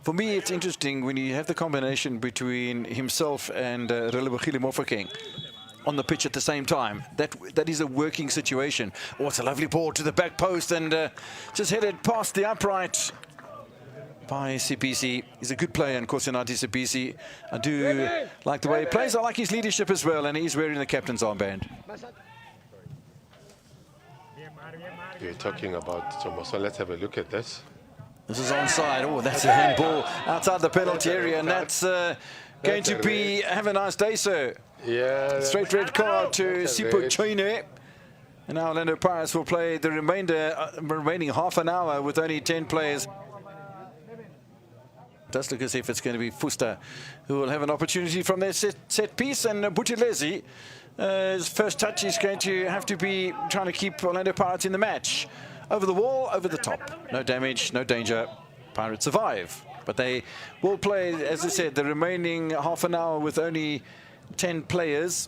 For me, it's interesting when you have the combination between himself and Relebohile Mofokeng on the pitch at the same time. That is a working situation. Oh, it's a lovely ball to the back post and just headed past the upright by Sibisi. He's a good player, Nkosinathi Sibisi. I do like the way he plays. I like his leadership as well, and he's wearing the captain's armband. You're talking about Thomas, so let's have a look at this. This is onside. Oh, that's a handball outside the penalty area, and that's going to be, have a nice day, sir. Yeah. Straight red card to Sipho Chaine. And now Orlando Pirates will play the remaining half an hour with only 10 players. Does look as if it's going to be Fuster who will have an opportunity from their set piece, and Buthelezi, his first touch is going to have to be trying to keep Orlando Pirates in the match. Over the wall, over the top. No damage, no danger. Pirates survive. But they will play, as I said, the remaining half an hour with only 10 players.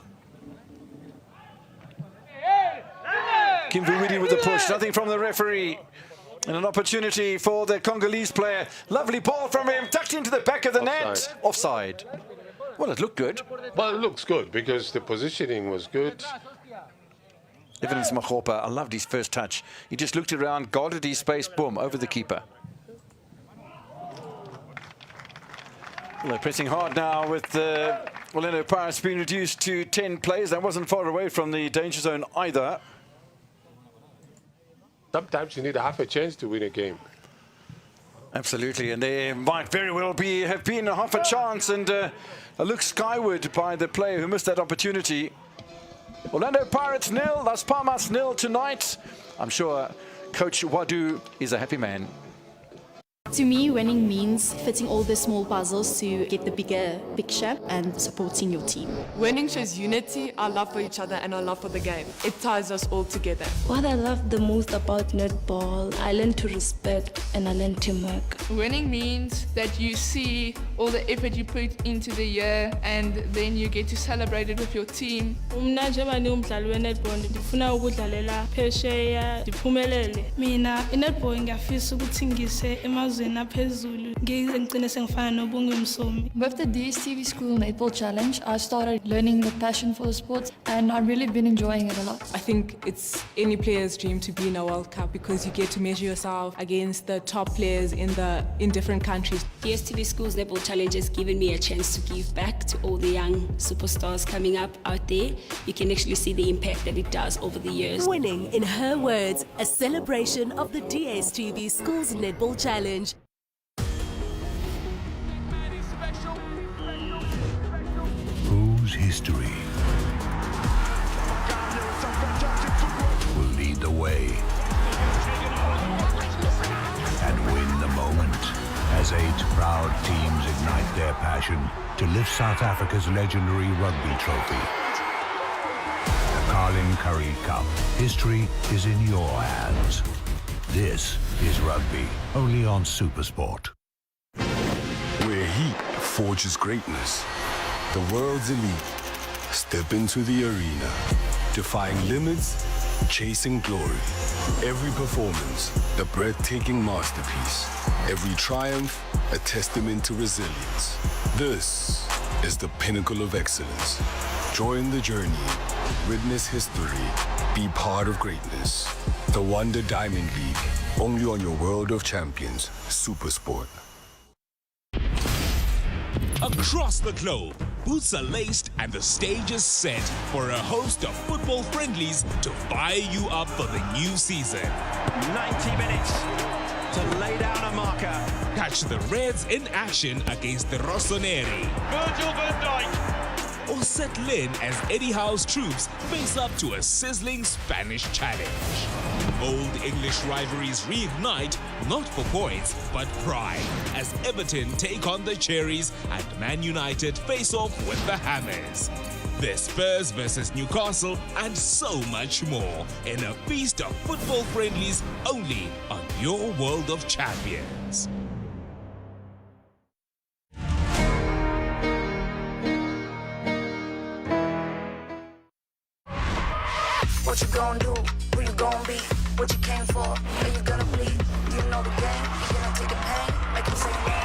Kimvuidi with the push, nothing from the referee. And an opportunity for the Congolese player. Lovely ball from him, tucked into the back of the net. Offside. Well, it looked good. Well, it looks good because the positioning was good. Evidence Mahopa, I loved his first touch. He just looked around, guarded his space, boom, over the keeper. Well, they're pressing hard now with Orlando Pirates been reduced to 10 players. That wasn't far away from the danger zone either. Sometimes you need half a chance to win a game. Absolutely, and there might very well have been a half a chance, and a look skyward by the player who missed that opportunity. Orlando Pirates 0, Las Palmas 0 tonight. I'm sure Coach Wadu is a happy man. To me, winning means fitting all the small puzzles to get the bigger picture and supporting your team. Winning shows unity, our love for each other and our love for the game. It ties us all together. What I love the most about netball, I learned to respect and I learned teamwork. Winning means that you see all the effort you put into the year and then you get to celebrate it with your team. Mina njengoba ngumdlali wenetball ndifuna ukudlalela phesheya ndiphumelele. Mina inetball ngiyafisa ukuthi ngise emazweni aphezulu ngigcine sengifana noBungu Msomi. With the DSTV School Netball Challenge, I started learning the passion for the sport and I've really been enjoying it a lot. I think it's any player's dream to be in a World Cup because you get to measure yourself against the top players in different countries. DSTV Schools Netball Challenge has given me a chance to give back to all the young superstars coming up out there. You can actually see the impact that it does over the years. Winning, in her words, a celebration of the DSTV Schools Netball Challenge. Whose history will lead the way and win the moment as 8 proud teams ignite their passion to lift South Africa's legendary rugby trophy. The Carlin Currie Cup. History is in your hands. This is rugby, only on Supersport. Where heat forges greatness, the world's elite step into the arena, defying limits, chasing glory. Every performance, the breathtaking masterpiece. Every triumph, a testament to resilience. This is the pinnacle of excellence. Join the journey, witness history, be part of greatness. The Wonder Diamond League, only on your World of Champions, Supersport. Across the globe, boots are laced and the stage is set for a host of football friendlies to fire you up for the new season. 90 minutes to lay down a marker. Catch the Reds in action against the Rossoneri. Virgil van Dijk. Or settle in as Eddie Howe's troops face up to a sizzling Spanish challenge. Old English rivalries reignite, not for points, but pride, as Everton take on the Cherries and Man United face off with the Hammers. There's Spurs versus Newcastle and so much more in a feast of football friendlies only on your World of Champions. What you gonna do? Who you gonna be? What you came for? Are you gonna bleed? You know the game. You gonna take the pain, make them say no.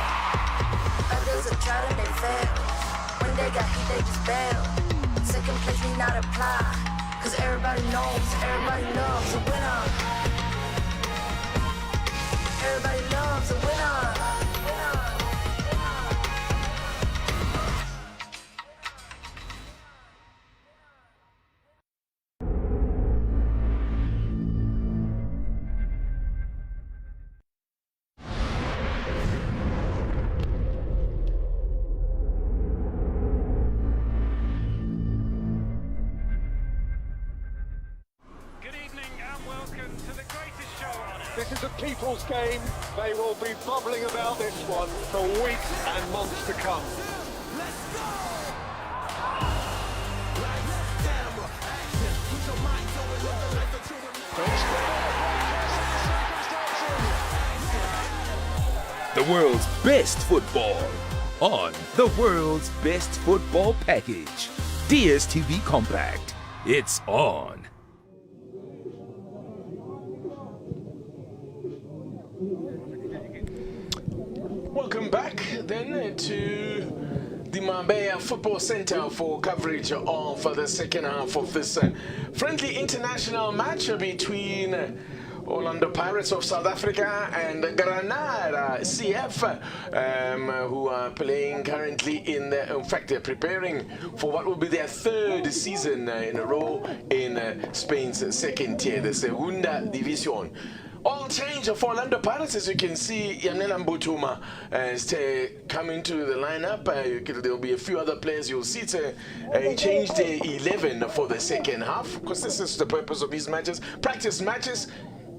Others have tried and they failed. When they got heat, they just bail. Second place need not apply, cause everybody knows, everybody loves a winner. Everybody loves a winner. This is a people's game. They will be bubbling about this one for weeks and months to come. The world's best football on the world's best football package. DSTV Compact. It's on. Welcome back then to the Marbella Football Center for coverage of the second half of this friendly international match between Orlando Pirates of South Africa and Granada CF, who are playing currently in fact, they're preparing for what will be their third season in a row in Spain's second tier, the Segunda División. All change for Orlando Pirates, as you can see. Yanele Mbuthuma is coming to the lineup. There'll be a few other players. You'll see it's a changed 11 for the second half, because this is the purpose of these matches. Practice matches,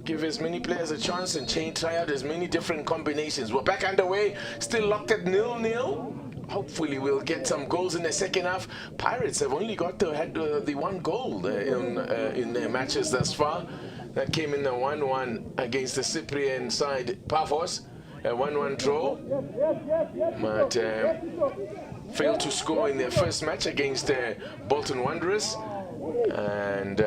give as many players a chance and try out as many different combinations. We're back underway, still locked at 0-0. Hopefully we'll get some goals in the second half. Pirates have only had the one goal in their matches thus far. That came in the 1-1 against the Cyprian side, Pafos, a 1-1 draw. But failed to score in their first match against Bolton Wanderers. And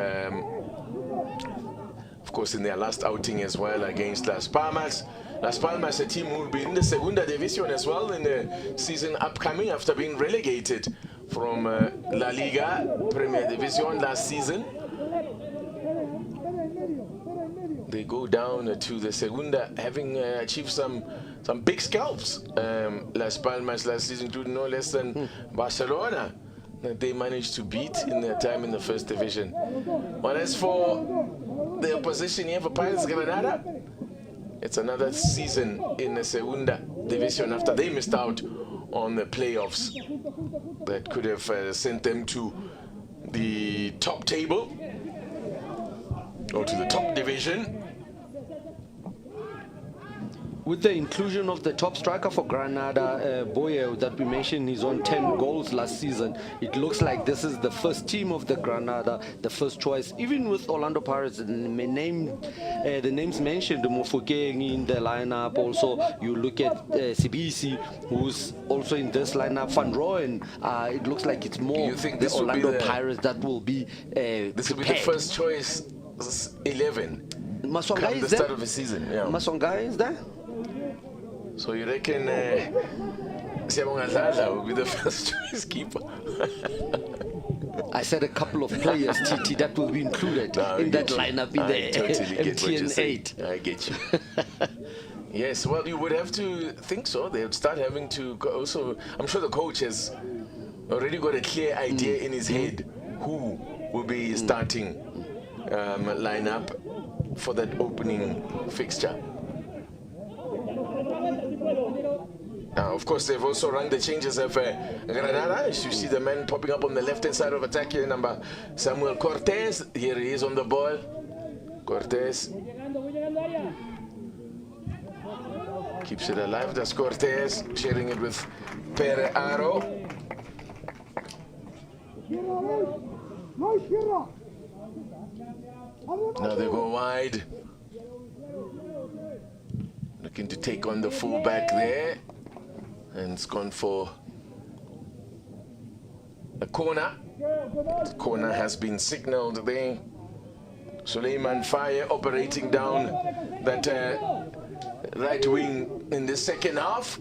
of course in their last outing as well against Las Palmas. Las Palmas, a team who will be in the Segunda División as well in the season upcoming after being relegated from La Liga Premier División last season. They go down to the Segunda, having achieved some big scalps. Las Palmas last season, including no less than Barcelona, that they managed to beat in their time in the first division. Well, as for the opposition here for Pirates Granada, it's another season in the Segunda División after they missed out on the playoffs that could have sent them to the top table or to the top division. With the inclusion of the top striker for Granada, Boye, that we mentioned, he's on 10 goals last season. It looks like this is the first team of the Granada, the first choice. Even with Orlando Pirates, the names mentioned, Mofokeng in the lineup. Also, you look at Sibisi, who's also in this lineup. Van Rooyen, it looks like it's more the Orlando Pirates that will be this will be the first choice 11 Maswanganyi come the start of the season. Yeah. Maswanganyi is there? So you reckon Siyabonga Ndlozi will be the first choice keeper? I said a couple of players, TT, that will be included in that lineup in the MTN 8. I get you. Yes, well, you would have to think so. They would start having to also, I'm sure the coach has already got a clear idea in his head who will be starting lineup for that opening fixture. Now, of course, they've also run the changes of Granada. As you see the man popping up on the left-hand side of attack here, number Samuel Cortez. Here he is on the ball. Cortez keeps it alive. That's Cortez, sharing it with Pereiro. Now they go wide. Looking to take on the fullback there. And it's gone for a corner. The corner has been signaled there. Suleiman Faye operating down that right wing in the second half.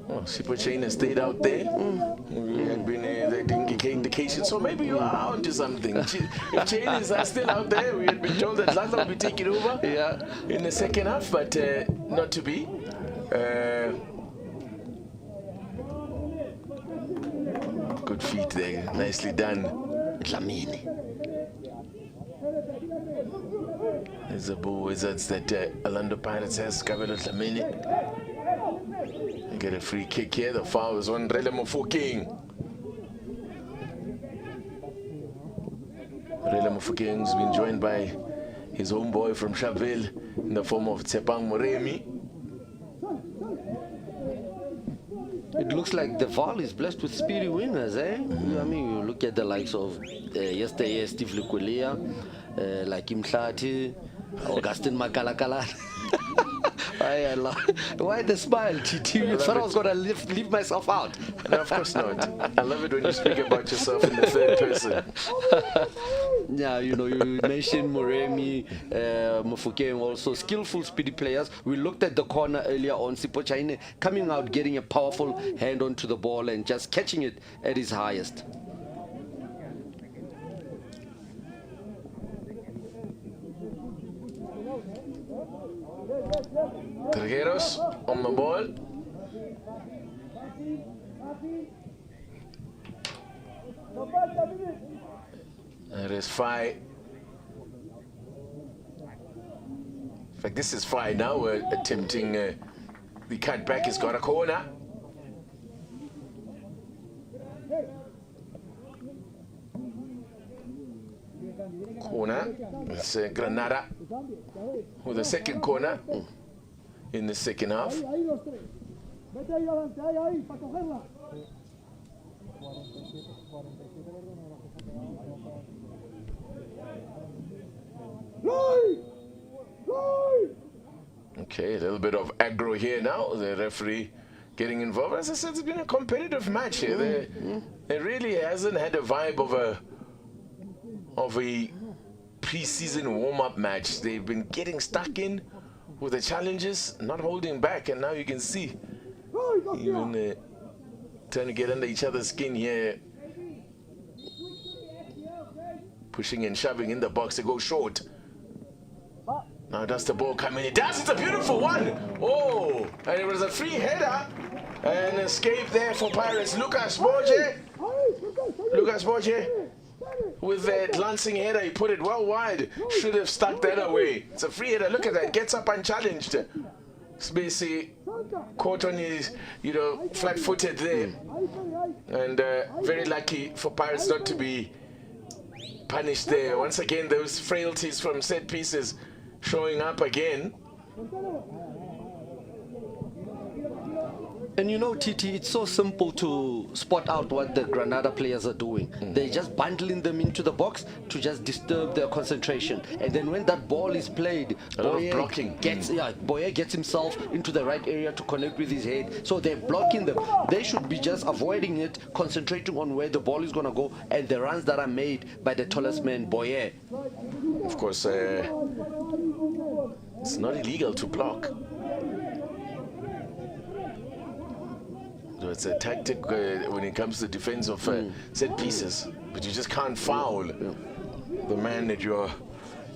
Oh, Sipho Chaine has stayed out there. We had been indication, so maybe you are onto something. If Chaine is still out there, we had been told that Lala will be taking over in the second half, but not to be. Good feet there, nicely done. Dlamini. There's the Bull Wizards that Orlando Pirates has, Kabelo Dlamini. They get a free kick here. The foul is on Relebohile Mofokeng. Relebohile Mofokeng's been joined by his homeboy from Sharpeville in the form of Tshepang Moremi. It looks like the Val is blessed with speedy winners, eh? I mean, you look at the likes of yesterday, Steve Lukulia, like Imhlati, Augustine Makalakala. Why the smile, TT? You thought I was going to leave myself out. No, of course not. I love it when you speak about yourself in the third person. Yeah, you know, you mentioned Moremi, Mofokeng, also skillful, speedy players. We looked at the corner earlier on. Sipho Chaine coming out, getting a powerful hand onto the ball and just catching it at his highest. Trigueros on the ball. There is Fai. In fact, this is Fai now attempting the cutback. He's got a corner. Corner. It's Granada with a second corner in the second half. Okay, a little bit of aggro here now. The referee getting involved. As I said, it's been a competitive match here. There really hasn't had a vibe of a pre-season warm-up match. They've been getting stuck in with the challenges, not holding back, and now you can see even trying to get under each other's skin here, pushing and shoving in the box to go short. Now does the ball come in? It does. It's a beautiful one. Oh, and it was a free header and escape there for Pirates. Lucas Borge with that glancing header, he put it well wide. Should have stuck that away. It's a free header. Look at that. Gets up unchallenged. Sibisi caught on his, flat-footed there. And very lucky for Pirates not to be punished there. Once again, those frailties from set pieces showing up again. And you know, Titi, it's so simple to spot out what the Granada players are doing. They're just bundling them into the box to just disturb their concentration. And then when that ball is played, Boye gets himself into the right area to connect with his head. So they're blocking them. They should be just avoiding it, concentrating on where the ball is going to go and the runs that are made by the tallest man, Boye. Of course, it's not illegal to block. So it's a tactic when it comes to defense of set pieces, but you just can't foul the man that you're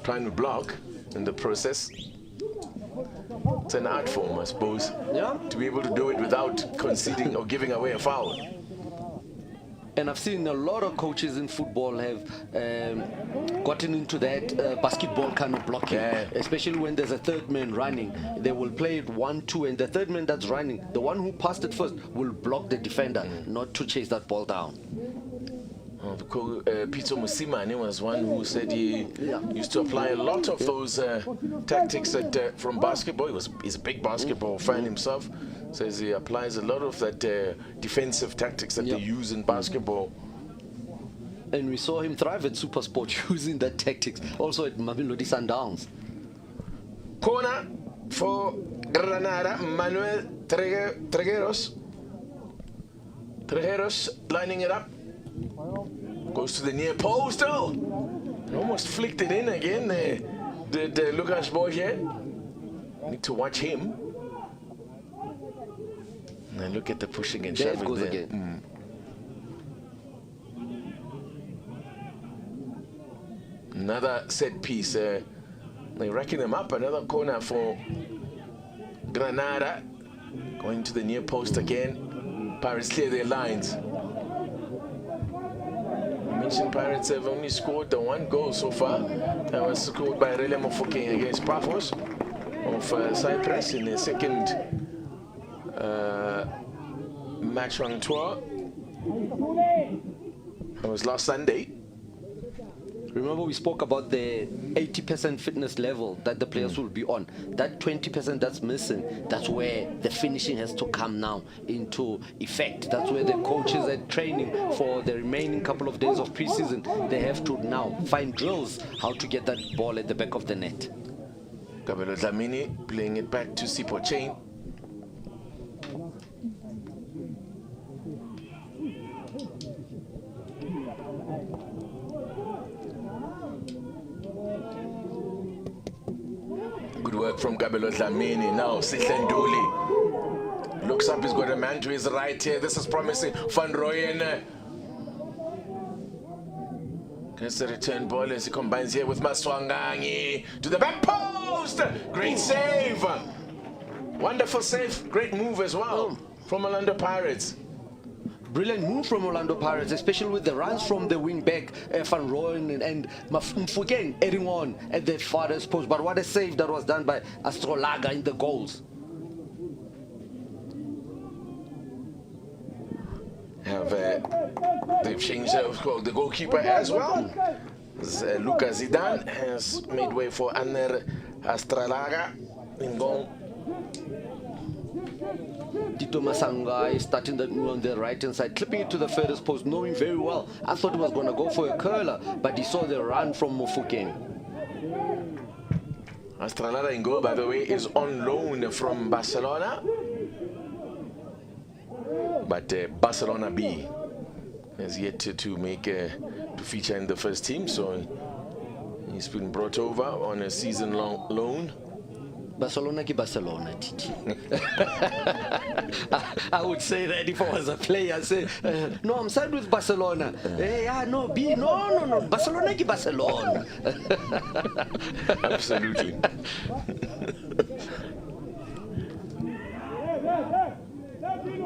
trying to block in the process. It's an art form, I suppose, to be able to do it without conceding or giving away a foul. And I've seen a lot of coaches in football have gotten into that basketball kind of blocking, especially when there's a third man running. They will play it 1-2, and the third man that's running, the one who passed it first, will block the defender, not to chase that ball down. Sipho Mashiloane was one who said he used to apply a lot of those tactics that, from basketball. He's a big basketball fan himself. Says he applies a lot of that defensive tactics that they use in basketball. And we saw him thrive at Supersport using that tactics. Also at Mamelodi Sundowns. Corner for Granada. Manuel Trigueros lining it up. Goes to the near post. Almost flicked it in again. Did Lucas Borge. Need to watch him. And look at the pushing and shoving there. Again. Another set piece. They're racking them up. Another corner for Granada. Going to the near post again. Pirates clear their lines. I mentioned Pirates have only scored the one goal so far. That was scored by Yanele Mbuthuma against Paphos of Cyprus in the second match on tour. It was last Sunday. Remember, we spoke about the 80% fitness level that the players will be on. That 20% that's missing, that's where the finishing has to come now into effect. That's where the coaches are training for the remaining couple of days of preseason. They have to now find drills how to get that ball at the back of the net. Kabelo Dlamini playing it back to Sipho Chaine. work from Kabelo Dlamini. Now Sihle Nduli looks up, he's got a man to his right here. This is promising. Van Rooyen gets the return ball as he combines here with Maswanganyi to the back post. Great save. Wonderful save. Great move as well from Orlando Pirates. Brilliant move from Orlando Pirates, especially with the runs from the wing back, Van Rooyen and Mofokeng adding on at the farthest post. But what a save that was done by Astrolaga in the goals. They've changed the goalkeeper as well. Lucas Zidane has made way for Aner Astrolaga in goal. Tito Masanga is starting the on the right hand side, clipping it to the furthest post, knowing very well. I thought he was going to go for a curler, but he saw the run from Mofokeng. Astrolaga in goal, by the way, is on loan from Barcelona. But Barcelona B has yet to make to feature in the first team, so he's been brought over on a season-long loan. Barcelona ki Barcelona, Titi. I would say that if I was a player. I say, no, I'm signed with Barcelona. No, B, no, Barcelona ki Barcelona. Absolutely.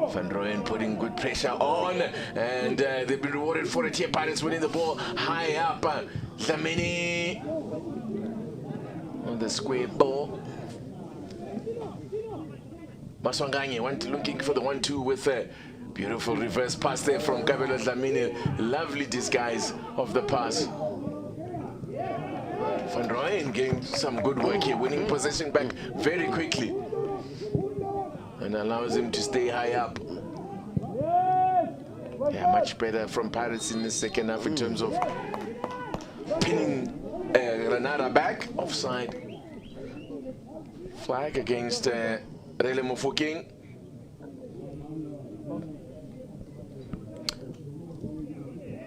Van Rooyen putting good pressure on, and they've been rewarded for it here. Pirates winning the ball high up. Dlamini on the square ball. Maswanganyi looking for the 1-2 with a beautiful reverse pass there from Kabelo Dlamini. Lovely disguise of the pass. Van Rooyen getting some good work here, winning possession back very quickly, and allows him to stay high up. Yeah, much better from Pirates in the second half in terms of pinning Granada back. Offside flag against Relebohile Mofokeng.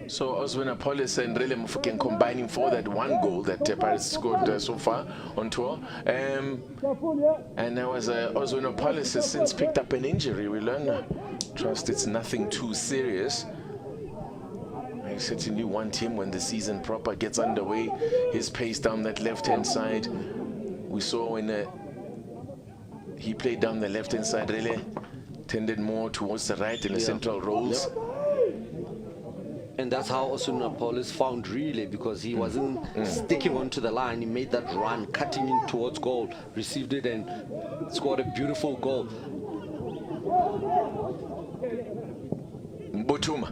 So Oswin Apollos and Relebohile Mofokeng combining for that one goal that Pirates scored so far on tour. And there was Oswin Apollos has since picked up an injury. We learn, trust it's nothing too serious. I certainly want him when the season proper gets underway. His pace down that left-hand side. We saw when he played down the left-hand side, really tended more towards the right in the central roles. And that's how Oswin Apollos found really, because he wasn't sticking onto the line. He made that run, cutting in towards goal, received it and scored a beautiful goal. Mbuthuma,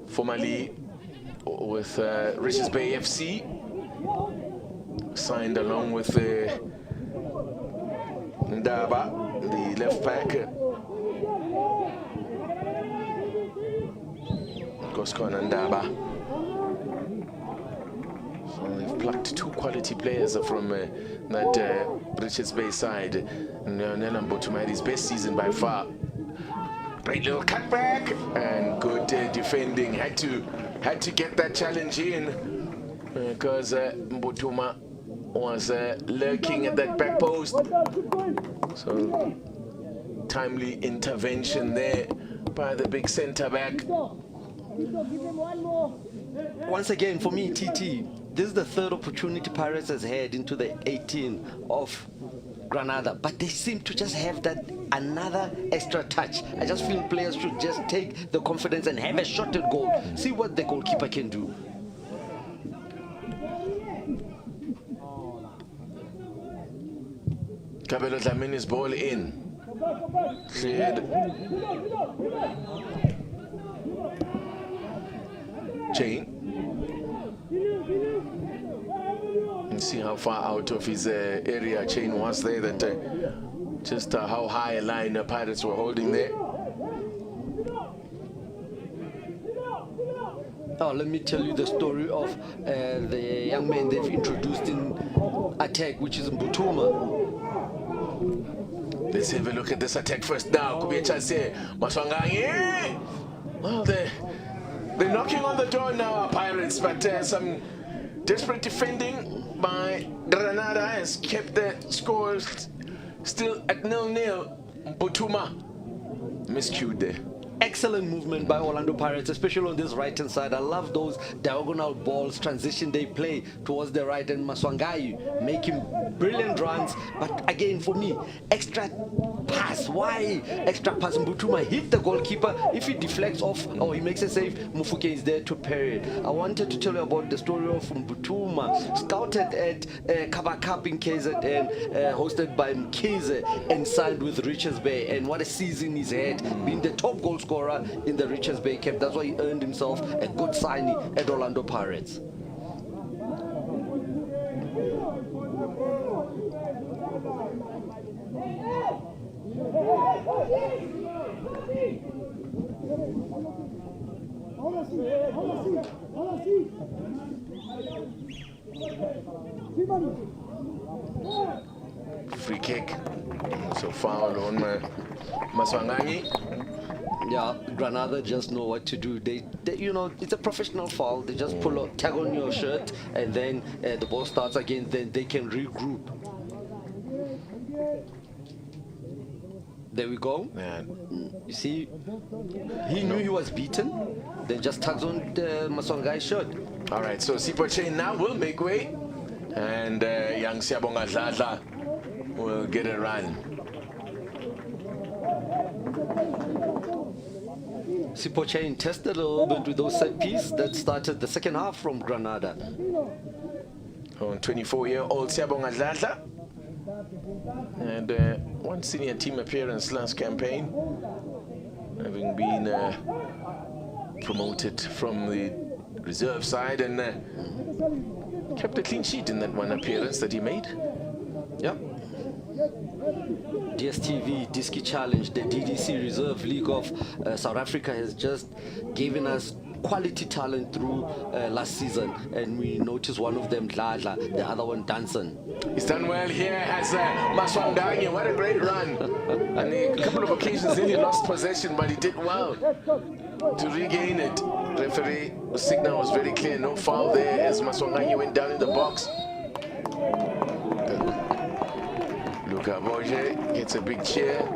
formerly with Richards Bay FC, signed along with Ndaba, the left back. Nkosikhona Ndaba. So they've plucked two quality players from that Richards Bay side. Yanele Mbuthuma had his best season by far. Great little cutback and good defending. Had to get that challenge in because Mbuthuma was lurking at that back post. So timely intervention there by the big centre back. Once again, for me, TT, this is the third opportunity Pirates has had into the 18 of Granada, but they seem to just have that another extra touch. I just feel players should just take the confidence and have a shot at goal. See what the goalkeeper can do. Kabelo Dlamini's ball in. Cleared. Chaine. And see how far out of his area Chaine was there. That just how high a line the Pirates were holding there. Oh, let me tell you the story of the young man they've introduced in attack, which is Mbuthuma. Let's have a look at this attack first now. Could be a chance here. Maswanganyi. Well, they're knocking on the door now, our Pirates, but some Desperate defending by Granada has kept the scores still at 0-0. Mbuthuma miscued there. Excellent movement by Orlando Pirates, especially on this right-hand side. I love those diagonal balls, transition they play towards the right, and Maswanganyi making brilliant runs. But again, for me, extra pass. Why extra pass? Mbuthuma hit the goalkeeper. If he deflects off or he makes a save, Mofokeng is there to parry it. I wanted to tell you about the story of Mbuthuma, scouted at Kaba Cup in KZN, hosted by Mkhize and signed with Richards Bay. And what a season he's had, being the top goal scorer in the Richards Bay camp. That's why he earned himself a good signing at Orlando Pirates. Free kick. So foul on Maswanganyi. Yeah, Granada just know what to do. They you know, it's a professional foul. They just pull a tag on your shirt, and then the ball starts again. Then they can regroup. There we go. You see, he knew he was beaten. Then just tugs on the Maswanganyi's shirt. All right, so Sipho Chaine now will make way, and young Siyabonga Ndlozi will get a run. Sipho Chaine tested a little bit with those set piece that started the second half from Granada. 24-year-old Siyabonga Ndlozi, and one senior team appearance last campaign, having been promoted from the reserve side, and kept a clean sheet in that one appearance that he made. Yep. DSTV Diski Challenge, the DDC Reserve League of South Africa, has just given us quality talent through last season, and we noticed one of them, Ndlozi, the other one, Dansin. He's done well here as Maswanganyi. What a great run. And a couple of occasions then he lost possession, but he did well to regain it. Referee signal was very clear, no foul there as Maswanganyi went down in the box. Luka Boje gets a big cheer.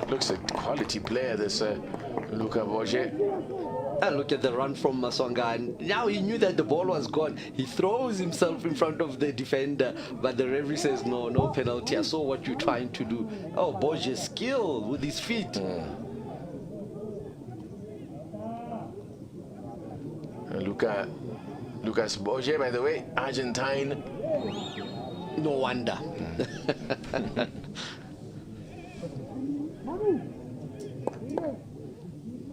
Looks a quality player, this Luka Boje. And look at the run from Maswanganyi. Now he knew that the ball was gone. He throws himself in front of the defender, but the referee says no, no penalty. I saw what you're trying to do. Oh, Boje's skill with his feet. Lucas Boje, by the way, Argentine. No wonder.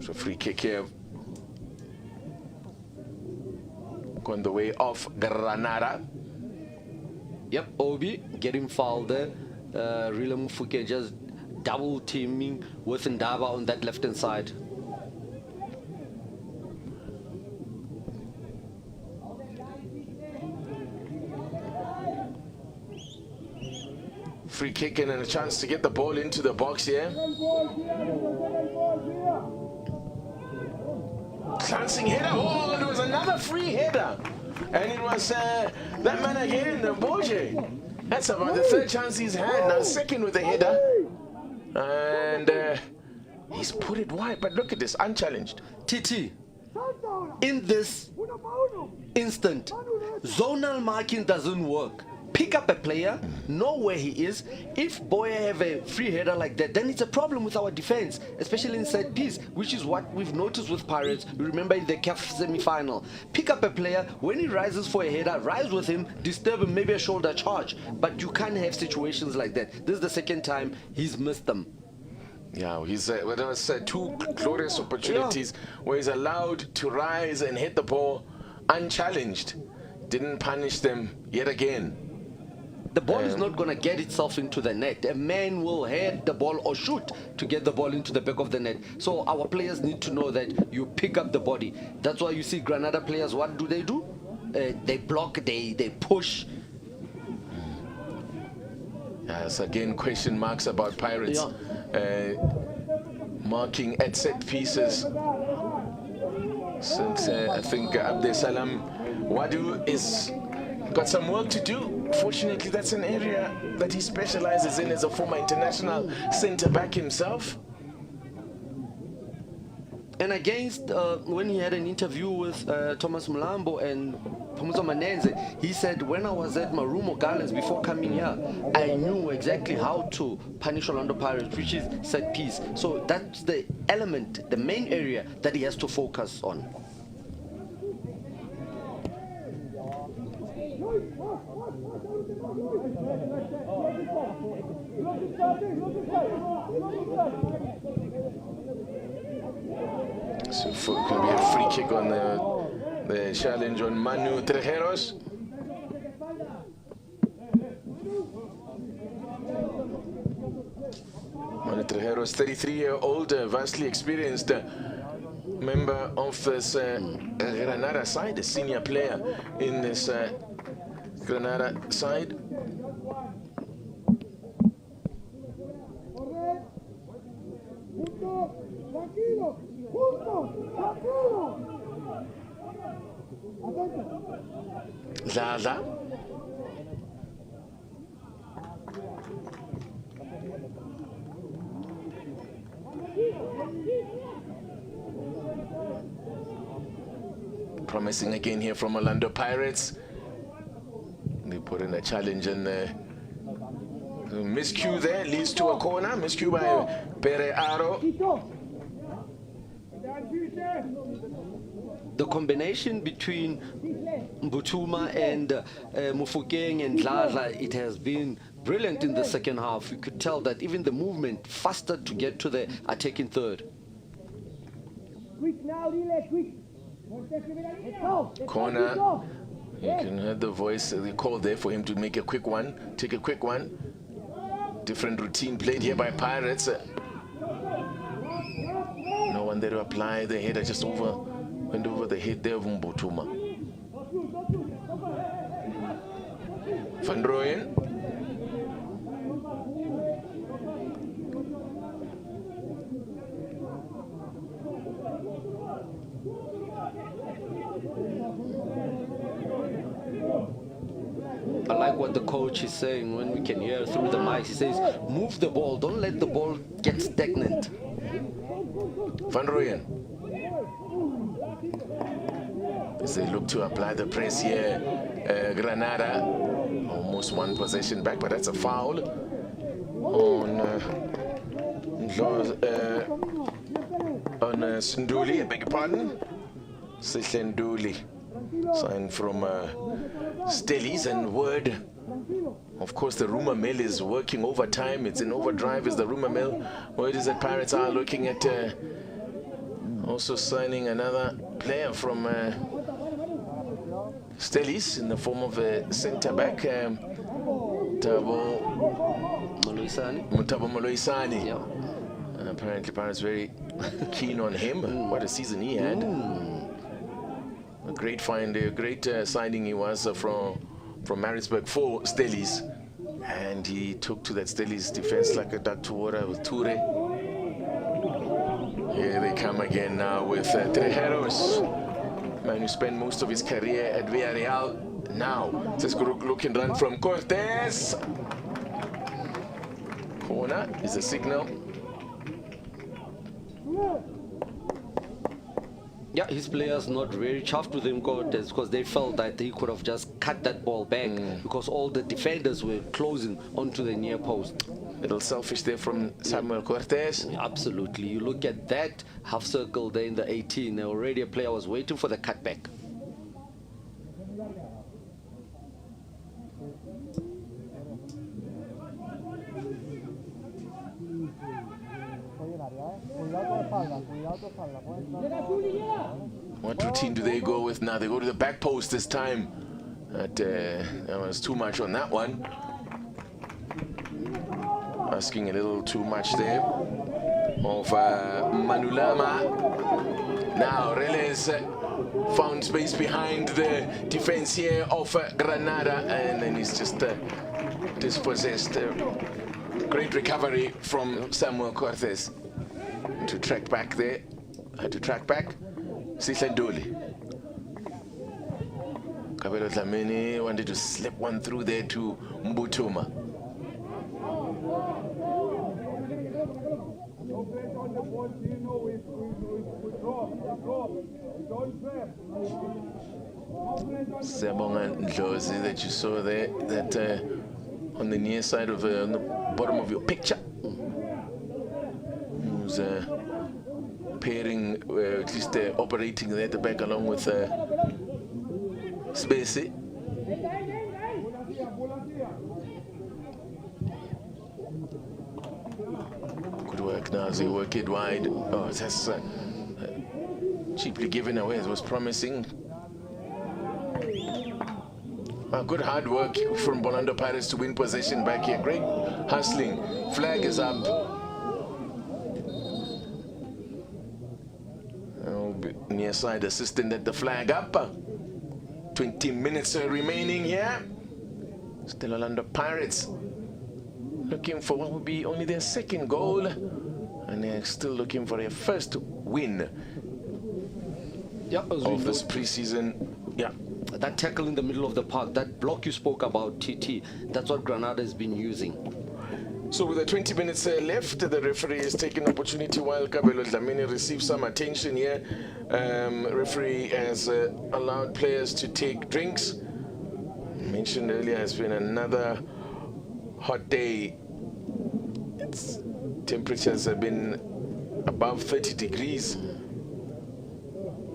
So free kick here. On the way of Granada. Yep, Obi getting fouled there. Relebohile Mofokeng just double teaming with Ndaba on that left hand side. Free kick and a chance to get the ball into the box here. Glancing header. Oh, it was another free header. And it was that man again, Boje. That's about the third chance he's had. Now second with the header. And he's put it wide. But look at this, unchallenged. TT, in this instant, zonal marking doesn't work. Pick up a player, know where he is. If Boye have a free header like that, then it's a problem with our defense, especially in set piece, which is what we've noticed with Pirates. Remember in the CAF semi-final, pick up a player, when he rises for a header, rise with him, disturb him, maybe a shoulder charge. But you can't have situations like that. This is the second time he's missed them. Yeah, he's there was two glorious opportunities where he's allowed to rise and hit the ball unchallenged. Didn't punish them yet again. The ball is not going to get itself into the net. A man will head the ball or shoot to get the ball into the back of the net. So our players need to know that you pick up the body. That's why you see Granada players, what do? They block, they push. Yes, again, question marks about Pirates. Marking at set pieces. Since I think Abdesalam Wadu is got some work to do. Fortunately, that's an area that he specializes in as a former international centre-back himself. And against, when he had an interview with Thomas Mlambo and Phumuzo Manenze, he said, when I was at Marumo Gardens before coming here, I knew exactly how to punish Orlando Pirates, which is set piece. So that's the element, the main area that he has to focus on. So it could be a free kick on the challenge on Manu Trejeros. Manu Trejeros, 33-year-old, vastly experienced member of this Granada side, a senior player in this Granada side. Zaza. Promising again here from Orlando Pirates. They put in a challenge and miscue there leads to a corner. Miscue by Pere Aro. The combination between Mbuthuma and Mofokeng and Dladla, it has been brilliant in the second half. You could tell that even the movement faster to get to the attacking third. Corner. You can hear the voice, the call there for him to make a quick one, take a quick one. Different routine played here by Pirates. No one there to apply the header, just went over the head there of Mbuthuma. Van Rooyen. I like what the coach is saying when we can hear through the mics. He says, move the ball, don't let the ball get stagnant. Van Rooyen. As they look to apply the press here, Granada almost one possession back, but that's a foul on Nduli, I beg your pardon. Sihle Nduli, signed from Stellies, and word. Of course, the rumor mill is working overtime. It's in overdrive is the rumor mill. Word is that Pirates are looking at also signing another player from Stellies in the form of a centre-back, Thabo Moloisane. Yeah. And apparently Pirates very keen on him. What a season he had. A great find, a great signing he was from Maritzburg for Stellies. And he took to that Stellies defense like a duck to water with Toure. Here they come again now with Trejeros. Man who spent most of his career at Villarreal. Now, let's go look and run from Cortez. Corner is a signal. Yeah, his players not very chuffed with him, Cortez, because they felt that he could have just cut that ball back because all the defenders were closing onto the near post. Little selfish there from Samuel Cortez. Absolutely. You look at that half circle there in the 18, already a player was waiting for the cutback. What routine do they go with now? They go to the back post this time. That was too much on that one. Asking a little too much there of Manulama. Now Reles found space behind the defense here of Granada, and then he's just dispossessed. Great recovery from Samuel Cortez. To track back there, to track back. Sihle Nduli. Kabelo Dlamini wanted to slip one through there to Mbuthuma. Siyabonga Ndlozi that you saw there, that on the near side of on the bottom of your picture, who's pairing, at least operating there at the back along with Sibisi. Good work now as they work it wide. Oh, that's cheaply given away. It was promising. Good hard work from Orlando Pirates to win possession back here. Great hustling. Flag is up. Near side assistant at the flag up. 20 minutes remaining here. Still Orlando Pirates looking for what would be only their second goal, and they're still looking for their first win of this preseason. Yeah. That tackle in the middle of the park, that block you spoke about, TT, that's what Granada has been using. So with the 20 minutes left, the referee has taken opportunity while Kabelo Dlamini receives some attention here. Referee has allowed players to take drinks. Mentioned earlier, has been another hot day. Temperatures have been above 30 degrees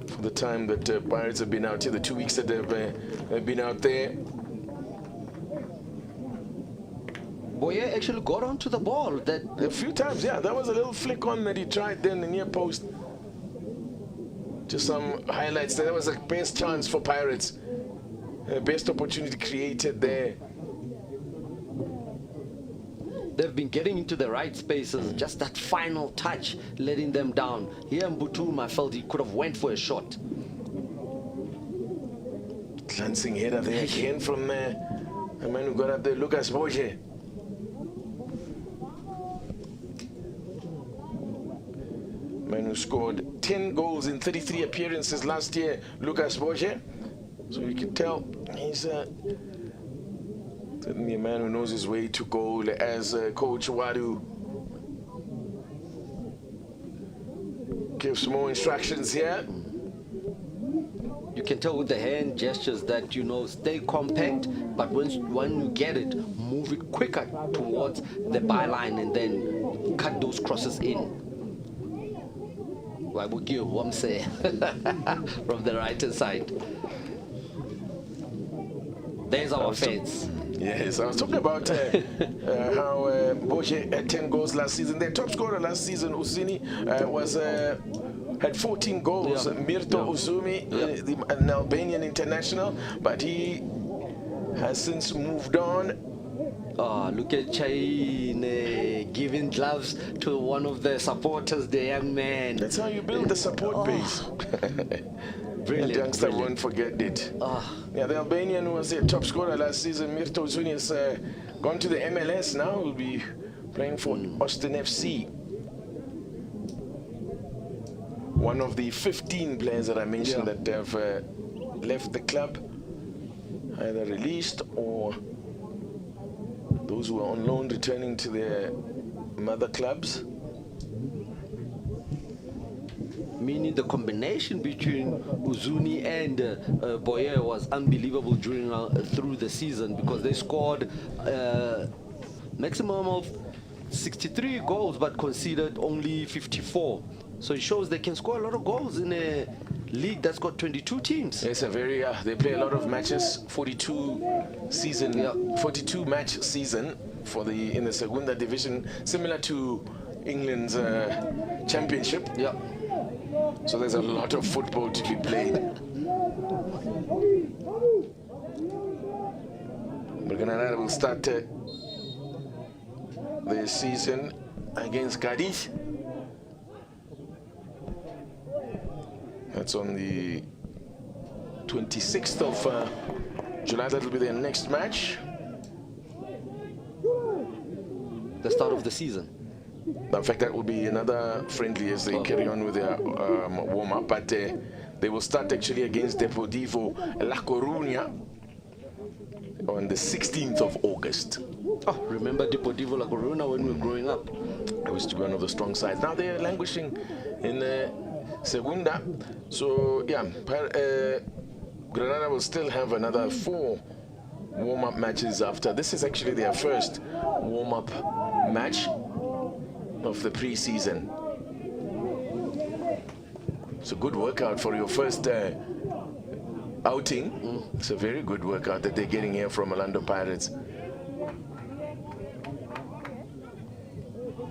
for the time that Pirates have been out here, the 2 weeks that they've been out there. Boye actually got onto the ball a few times. Yeah, that was a little flick on that he tried then, the near post. Just some highlights there. That was a best chance for Pirates. Best opportunity created there. They've been getting into the right spaces, just that final touch letting them down. Here Mbuthuma felt he could have went for a shot. Glancing header there again from the man who got up there, Lucas Boje. Man who scored 10 goals in 33 appearances last year, Lucas Boje. So you can tell he's certainly a man who knows his way to goal, as Coach Wadu gives more instructions here. You can tell with the hand gestures that, you know, stay compact, but when you get it, move it quicker towards the byline and then cut those crosses in. I would give one say from the right hand side. There's our fans. Yes, I was talking about how Boje had 10 goals last season. Their top scorer last season, Usini, had 14 goals. Mirto Uzumi, an Albanian international, but he has since moved on. Oh, look at Chaine giving gloves to one of the supporters, the young man. That's how you build the support base. Brilliant. The youngster won't forget it. Yeah, the Albanian who was their top scorer last season, Mirto Uzuni, has gone to the MLS now. Will be playing for Austin FC. One of the 15 players that I mentioned that have left the club, either released or those who are on loan returning to their mother clubs. Meaning the combination between Uzuni and Boye was unbelievable during through the season, because they scored maximum of 63 goals but conceded only 54. So it shows they can score a lot of goals in a league that's got 22 teams. It's a very they play a lot of matches. 42 match season for in the Segunda division, similar to England's championship. Yeah. So there's a lot of football to be played. Granada will start the season against Cadiz. That's on the 26th of July. That will be their next match. The start of the season. In fact, that will be another friendly as they carry on with their warm-up. But the They will start actually against Deportivo La Coruña on the 16th of August. Oh, remember Deportivo La Coruña when we were growing up? It used to be one of the strong sides. Now they are languishing in Segunda. So, yeah, Granada will still have another 4 warm-up matches after. This is actually their first warm-up match of the pre-season. It's a good workout for your first outing. It's a very good workout that they're getting here from Orlando Pirates.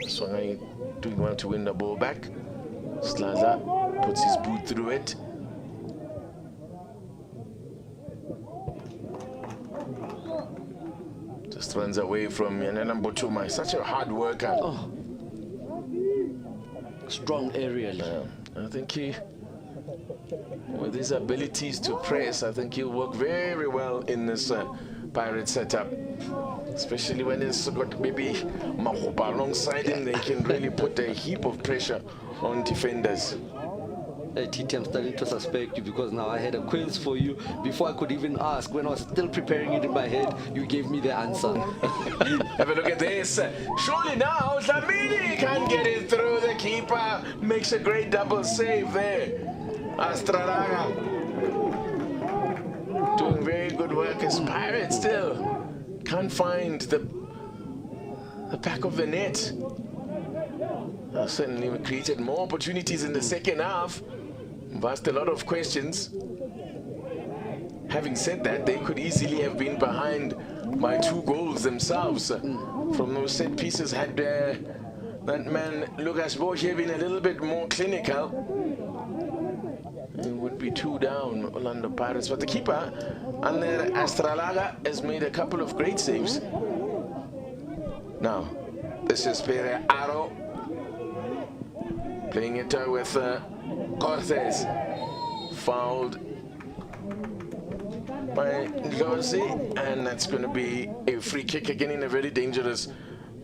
Maswanganyi doing well to win the ball back. Slaza puts his boot through it. Just runs away from Yanele Mbuthuma. Such a hard worker. Oh. Strong area. I think he, with his abilities to press, I think he'll work very well in this Pirate setup. Especially when it's got maybe Mahopa alongside him, they can really put a heap of pressure on defenders. TT, I'm starting to suspect you because now I had a quiz for you before I could even ask. When I was still preparing it in my head, you gave me the answer. Have a look at this. Surely now Dlamini can get it through. The keeper makes a great double save there. Astralaga doing very good work as Pirates still can't find the back of the net. Certainly we created more opportunities in the second half. We've asked a lot of questions. Having said that, they could easily have been behind by 2 goals themselves from those set pieces. Had that man Lucas Boche been a little bit more clinical, it would be 2 down, Orlando Pirates. But the keeper, Ander Astralaga, has made a couple of great saves. Now, this is Pere Aro playing it with Cortez. Fouled by Ndlozi, and that's going to be a free kick again in a very dangerous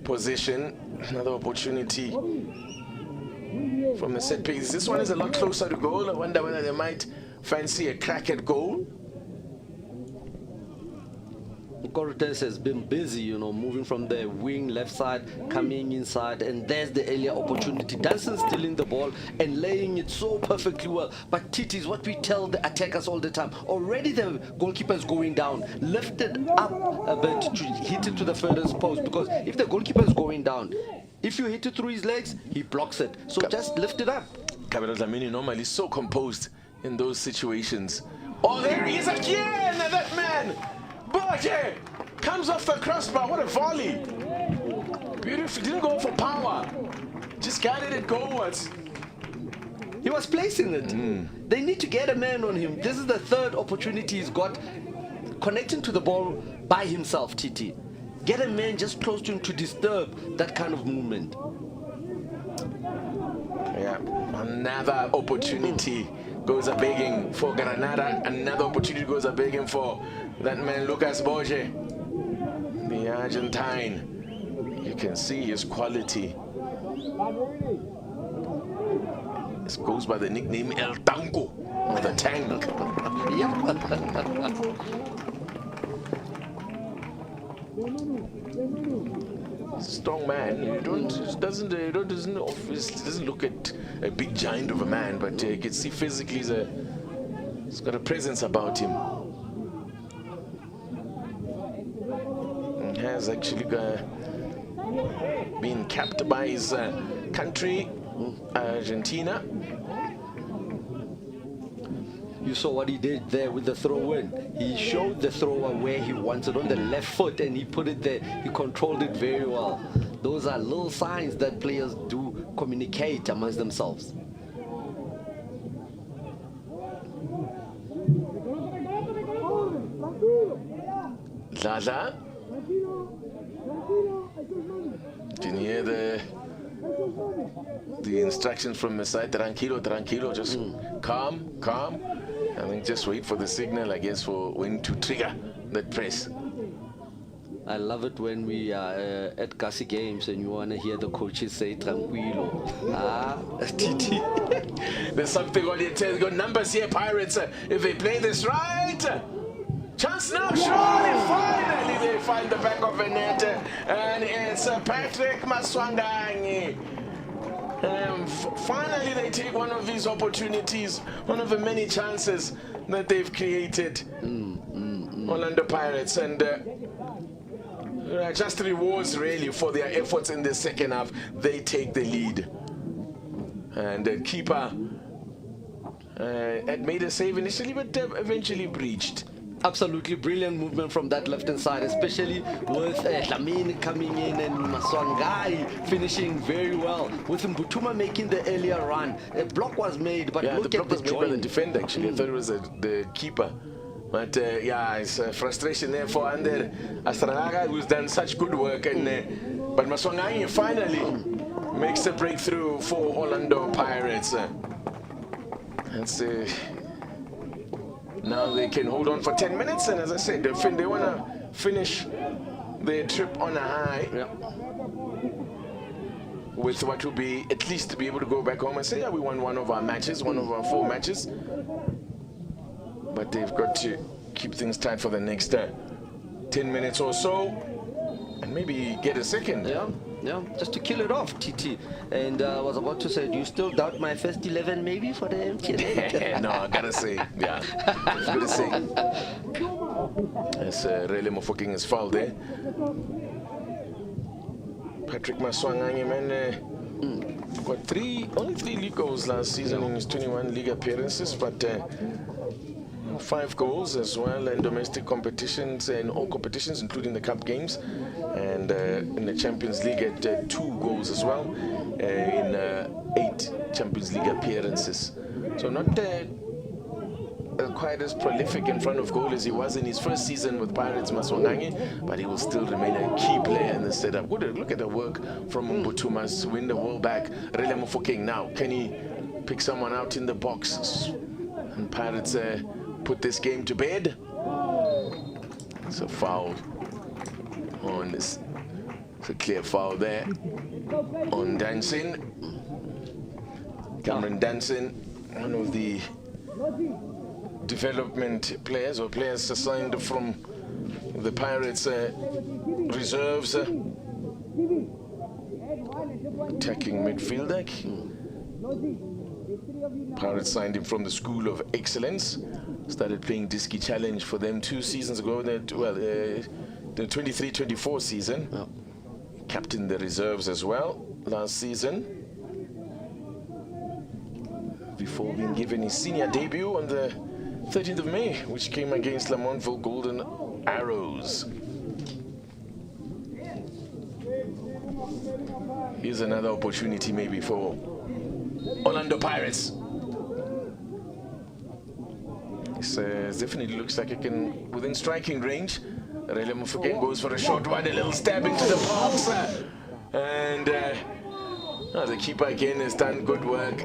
position. Another opportunity from the set piece. This one is a lot closer to goal. I wonder whether they might fancy a crack at goal. Cortez has been busy, you know, moving from the wing left side, coming inside, and there's the earlier opportunity. Dansin stealing the ball and laying it so perfectly well. But Titi is what we tell the attackers all the time. Already the goalkeeper is going down. Lift it up a bit to hit it to the furthest post, because if the goalkeeper is going down, if you hit it through his legs, he blocks it. So just lift it up. Kabelo Dlamini normally so composed in those situations. Oh, there he is again, that man! Boje comes off the crossbar. What a volley! Beautiful. Didn't go for power. Just guided it goalwards. He was placing it. They need to get a man on him. This is the 3rd opportunity he's got connecting to the ball by himself, Titi. Get a man just close to him to disturb that kind of movement. Yeah, another opportunity goes a begging for Granada. Another opportunity goes a begging for that man Lucas Boje, the Argentine. You can see his quality. This goes by the nickname El Tango, or the Tank. Strong man. You doesn't look at a big giant of a man, but you can see physically he's got a presence about him. He has actually been capped by his country, Argentina. You saw what he did there with the throw-in. He showed the thrower where he wanted on the left foot, and he put it there. He controlled it very well. Those are little signs that players do communicate amongst themselves. Zaza. Can you hear the instructions from the side? Tranquilo, tranquilo, just calm, calm. I think just wait for the signal, I guess, for when to trigger that press. I love it when we are at Gussie games and you want to hear the coaches say tranquilo. TT. There's something on your tail. Got numbers here, Pirates. If they play this right. Chance now, surely, finally they find the back of the net. And it's Patrick Maswanganyi. Finally they take one of these opportunities, one of the many chances that they've created. Orlando Pirates, and just rewards really for their efforts in the second half. They take the lead, and the keeper had made a save initially, but eventually breached. Absolutely brilliant movement from that left-hand side, especially with Dlamini coming in and Maswanganyi finishing very well. With Mbuthuma making the earlier run. A block was made, but look at the block was made by the defender, actually. I thought it was the keeper. But yeah, it's frustration there for Ander Astralaga, who's done such good work. And but Maswanganyi finally makes a breakthrough for Orlando Pirates. That's now they can hold on for 10 minutes, and as I said, they want to finish their trip on a high. With what will be at least to be able to go back home and say, yeah, we won one of our matches, one of our 4 matches. But they've got to keep things tight for the next 10 minutes or so, and maybe get a second. Yeah, just to kill it off, TT. And I was about to say, do you still doubt my first 11 maybe for the MTN? No, I gotta say, yeah. I gotta say. As Relebohile Mofokeng is fouled there. Patrick Maswanganyi, man, got only 3 league goals last season in his 21 league appearances, but 5 goals as well in domestic competitions and all competitions, including the cup games, and in the Champions League at 2 goals as well in 8 Champions League appearances. So not quite as prolific in front of goal as he was in his first season with Pirates, Maswanganyi, but he will still remain a key player in the setup. Good, look at the work from Mbuthuma to win the ball back. Relebohile Mofokeng now, can he pick someone out in the box? And Pirates put this game to bed. It's a foul on this. It's a clear foul there on Dansin. Carmen Dansin, one of the development players or players assigned from the Pirates reserves. Attacking midfielder. Pirates signed him from the School of Excellence. Started playing Diski Challenge for them 2 seasons ago. The 23-24 season. Captained the reserves as well last season, before being given his senior debut on the 13th of May, which came against Lamontville Golden Arrows. Here's another opportunity maybe for Orlando Pirates. This definitely looks like it can, within striking range. Relebohile Mofokeng goes for a short one, a little stab into the box. And the keeper again has done good work.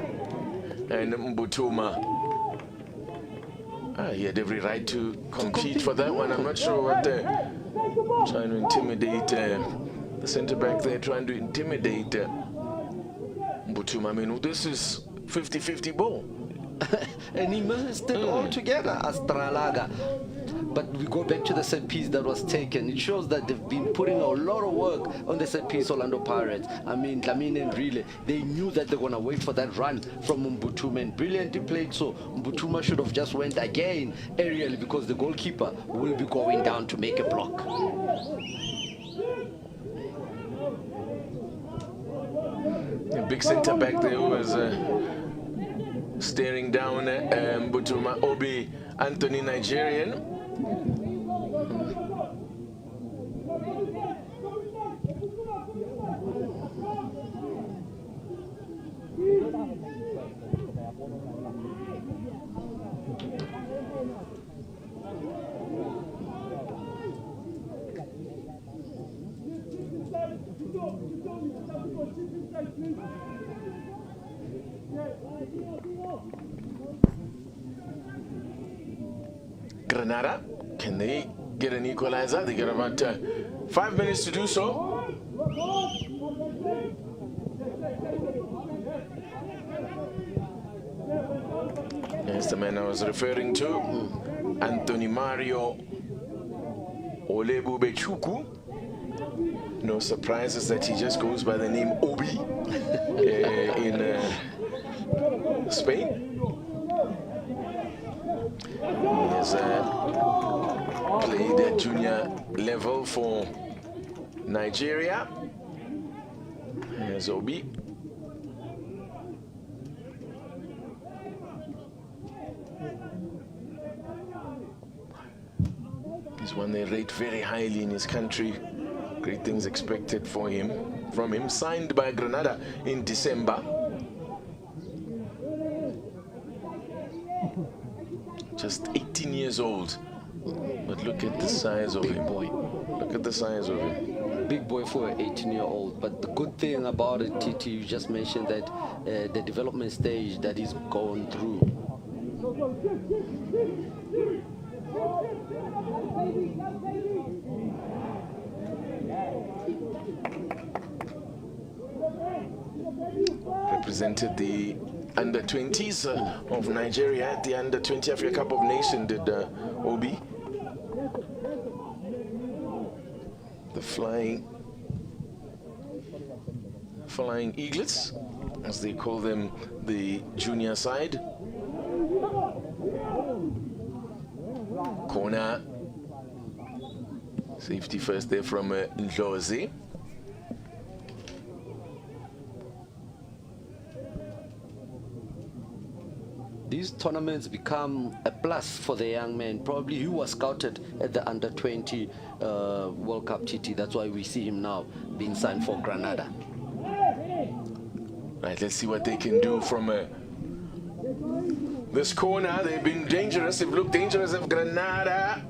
And Mbuthuma, he had every right to compete for that one. I'm not sure what trying to intimidate the centre back there, trying to intimidate Mbuthuma. I mean, this is 50-50 ball. And he missed it altogether, Astralaga. But we go back to the set piece that was taken. It shows that they've been putting a lot of work on the set piece, Orlando Pirates. I mean, Dlamini and Relay, they knew that they're going to wait for that run from Mbuthuma, and brilliantly played. So Mbuthuma should have just went again aerially, because the goalkeeper will be going down to make a block. A big centre back there who was staring down Mbuthuma, Obi Anthony, Nigerian. Granada, can they get an equalizer. They got about 5 minutes to do so. There's the man I was referring to, Anthony Mario Olebubechuku. No surprises that he just goes by the name Obi in Spain. He has played at junior level for Nigeria. Here's Obi. He's one they rate very highly in his country. Great things expected from him. Signed by Granada in December. Just 18 years old. But look at the size of him. Boy. Look at the size of him. Big boy for an 18-year-old. But the good thing about it, Titi, you just mentioned that the development stage that he's going through. Represented the under-20s of Nigeria at the under-20 Africa Cup of Nations, did Obi. The flying eaglets, as they call them, the junior side. Corner. Safety first there from Ndlozi. These tournaments become a plus for the young man. Probably he was scouted at the under-20 World Cup TT. That's why we see him now being signed for Granada. Right, let's see what they can do from this corner. They've been dangerous. They've looked dangerous of Granada.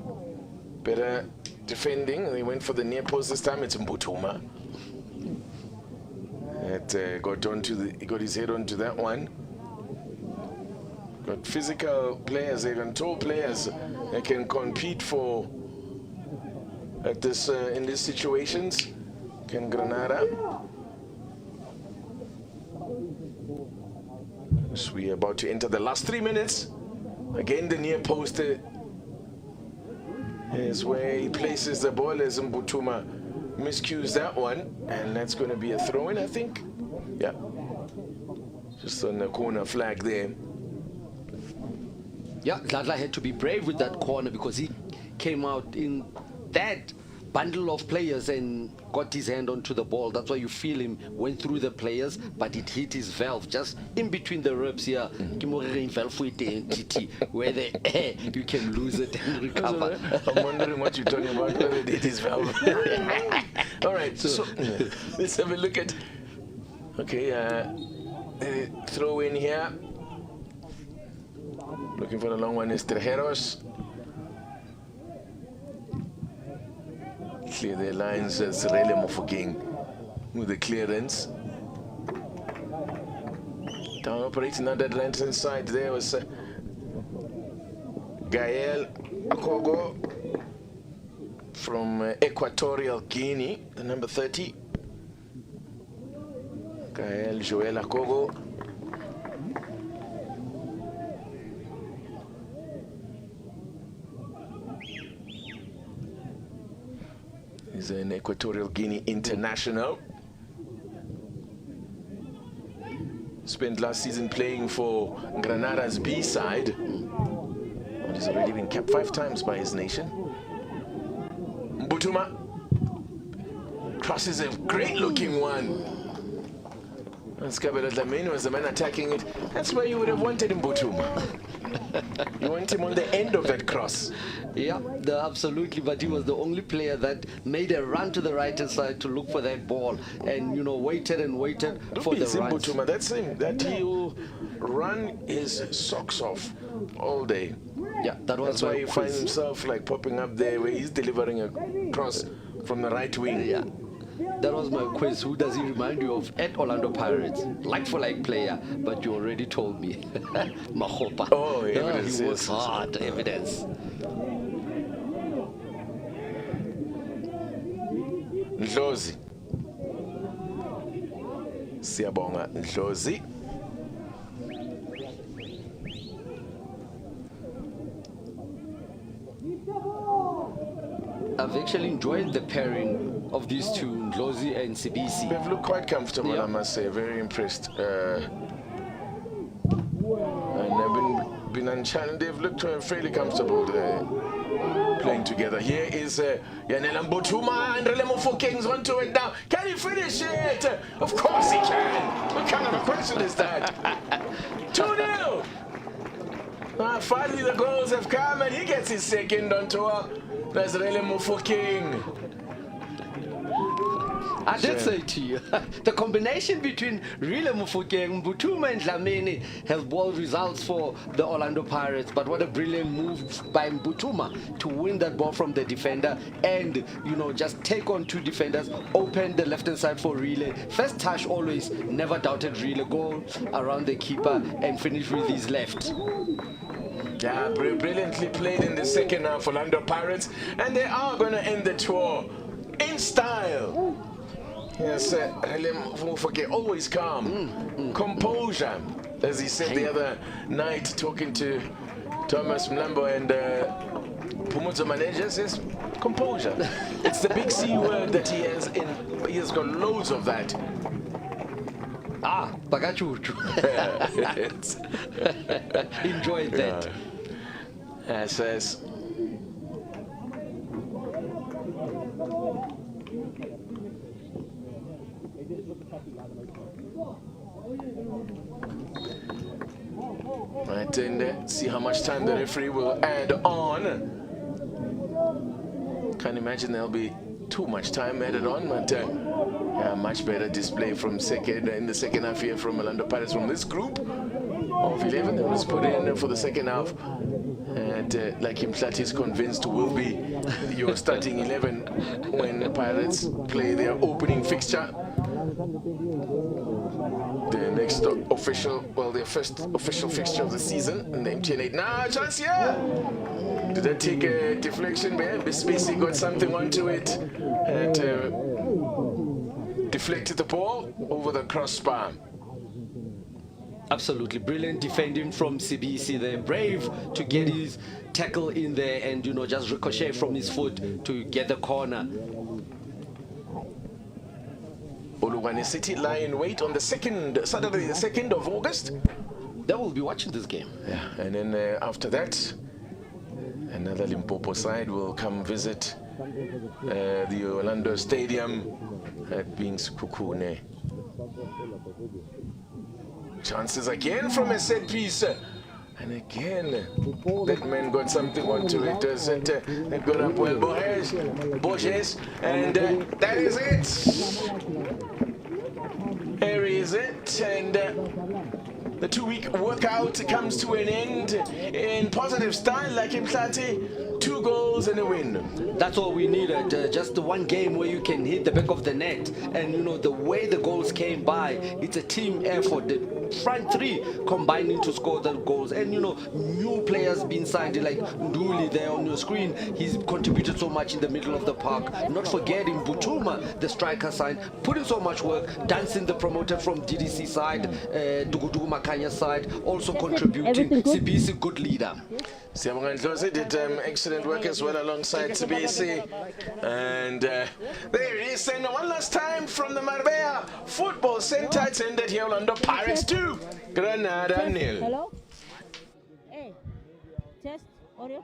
Better defending. They went for the near post this time. It's Mbuthuma. He got his head onto that one. Got physical players, they got tall players that can compete for at this in these situations. Can Granada? So we are about to enter the last 3 minutes. Again, the near post is where he places the ball as Mbuthuma miscues that one, and that's going to be a throw-in, I think. Yeah, just on the corner flag there. Yeah, Dladla had to be brave with that corner because he came out in that bundle of players and got his hand onto the ball. That's why you feel him went through the players, but it hit his valve just in between the ribs here. Where you can lose it and recover. I'm wondering what you're talking about, whether it hit his valve. All right, so let's have a look at. Okay, throw in here. Looking for the long one is Trejeros. Clear their lines as Relebohile Mofokeng with the clearance. Down operating on that lantern side there was Gael Akogo from Equatorial Guinea, the number 30. Gael Joel Akogo. He's an Equatorial Guinea international. Spent last season playing for Granada's B side. But he's already been capped 5 times by his nation. Mbuthuma crosses a great looking one. That's Kabelo Dlamini was the man attacking it. That's where you would have wanted Mbuthuma. You want him on the end of that cross. Yeah, absolutely. But he was the only player that made a run to the right-hand side to look for that ball, and waited and waited for the run. Mbuthuma, that's him. That he'll run his socks off all day. Yeah, that's why he finds himself like popping up there where he's delivering a cross from the right wing. Yeah. That was my quiz. Who does he remind you of at Orlando Pirates? Like for like player, but you already told me. Mahopa. Oh, evidence. He works hard, evidence. Ndlozi. Siyabonga Ndlozi. I've actually enjoyed the pairing of these two, Ndlozi and Sibisi. They've looked quite comfortable, I must say. Very impressed. And they've been unchallenged. They've looked fairly comfortable playing together. Here is Yanele Mbuthuma and Relebohile Mofokeng's onto it now. Can he finish it? Of course he can. What kind of a question is that? 2-0. Finally the goals have come and he gets his second on tour. That's Relebohile Mofokeng. I did say to you, the combination between Relebohile Mofokeng, Mbuthuma and Dlamini has boiled results for the Orlando Pirates. But what a brilliant move by Mbuthuma to win that ball from the defender and, you know, just take on two defenders, open the left-hand side for Relebohile. First touch always, never doubted Relebohile. Go around the keeper and finish with his left. Yeah, brilliantly played in the second half, Orlando Pirates. And they are going to end the tour in style. Yes, Relebohile Mofokeng, always calm, composure, as he said the other night talking to Thomas Mlambo and Pumuzo managers. Yes, composure. It's the big C word that he has in. He has got loads of that. Bagachuchu. Enjoyed that. Yes. Right, and see how much time the referee will add on. Can't imagine there'll be too much time added on, but much better display from in the second half here from Orlando Pirates from this group of 11 that was put in for the second half. And like Nkosinathi is convinced will be your starting 11 when the Pirates play their opening fixture. The next official, their first official fixture of the season in the MTN8. Now, chance here! Did that take a deflection there? Bisbisi got something onto it and deflected the ball over the crossbar. Absolutely brilliant defending from Sibisi. They're brave to get his tackle in there and, you know, just ricochet from his foot to get the corner. Olugwane City lie in wait on the Saturday, the 2nd of August. They will be watching this game. Yeah, and then after that, another Limpopo side will come visit the Orlando Stadium at Bings Kukune. Chances again from a set piece. And again, that man got something onto it. It got up well, Borges, and that is it. There is it, and the 2-week workout comes to an end in positive style, like Nkosinathi. 2 goals and a win. That's all we needed. Just the one game where you can hit the back of the net, and you know the way the goals came by. It's a team effort. The front three combining to score the goals, and you know new players being signed like Nduli there on your screen. He's contributed so much in the middle of the park. Not forgetting Mbuthuma, the striker signed, put in so much work. Dansin, the promoted from DDC side, Dugudugu Makanya side, also contributing. Sibisi, good leader. Siyabonga Ndlozi did excellent work as well alongside Sibisi. And there it is. And one last time from the Marbella Football Center. It's ended here. Orlando Pirates 2, Granada 0. Hello? Hey, test, audio.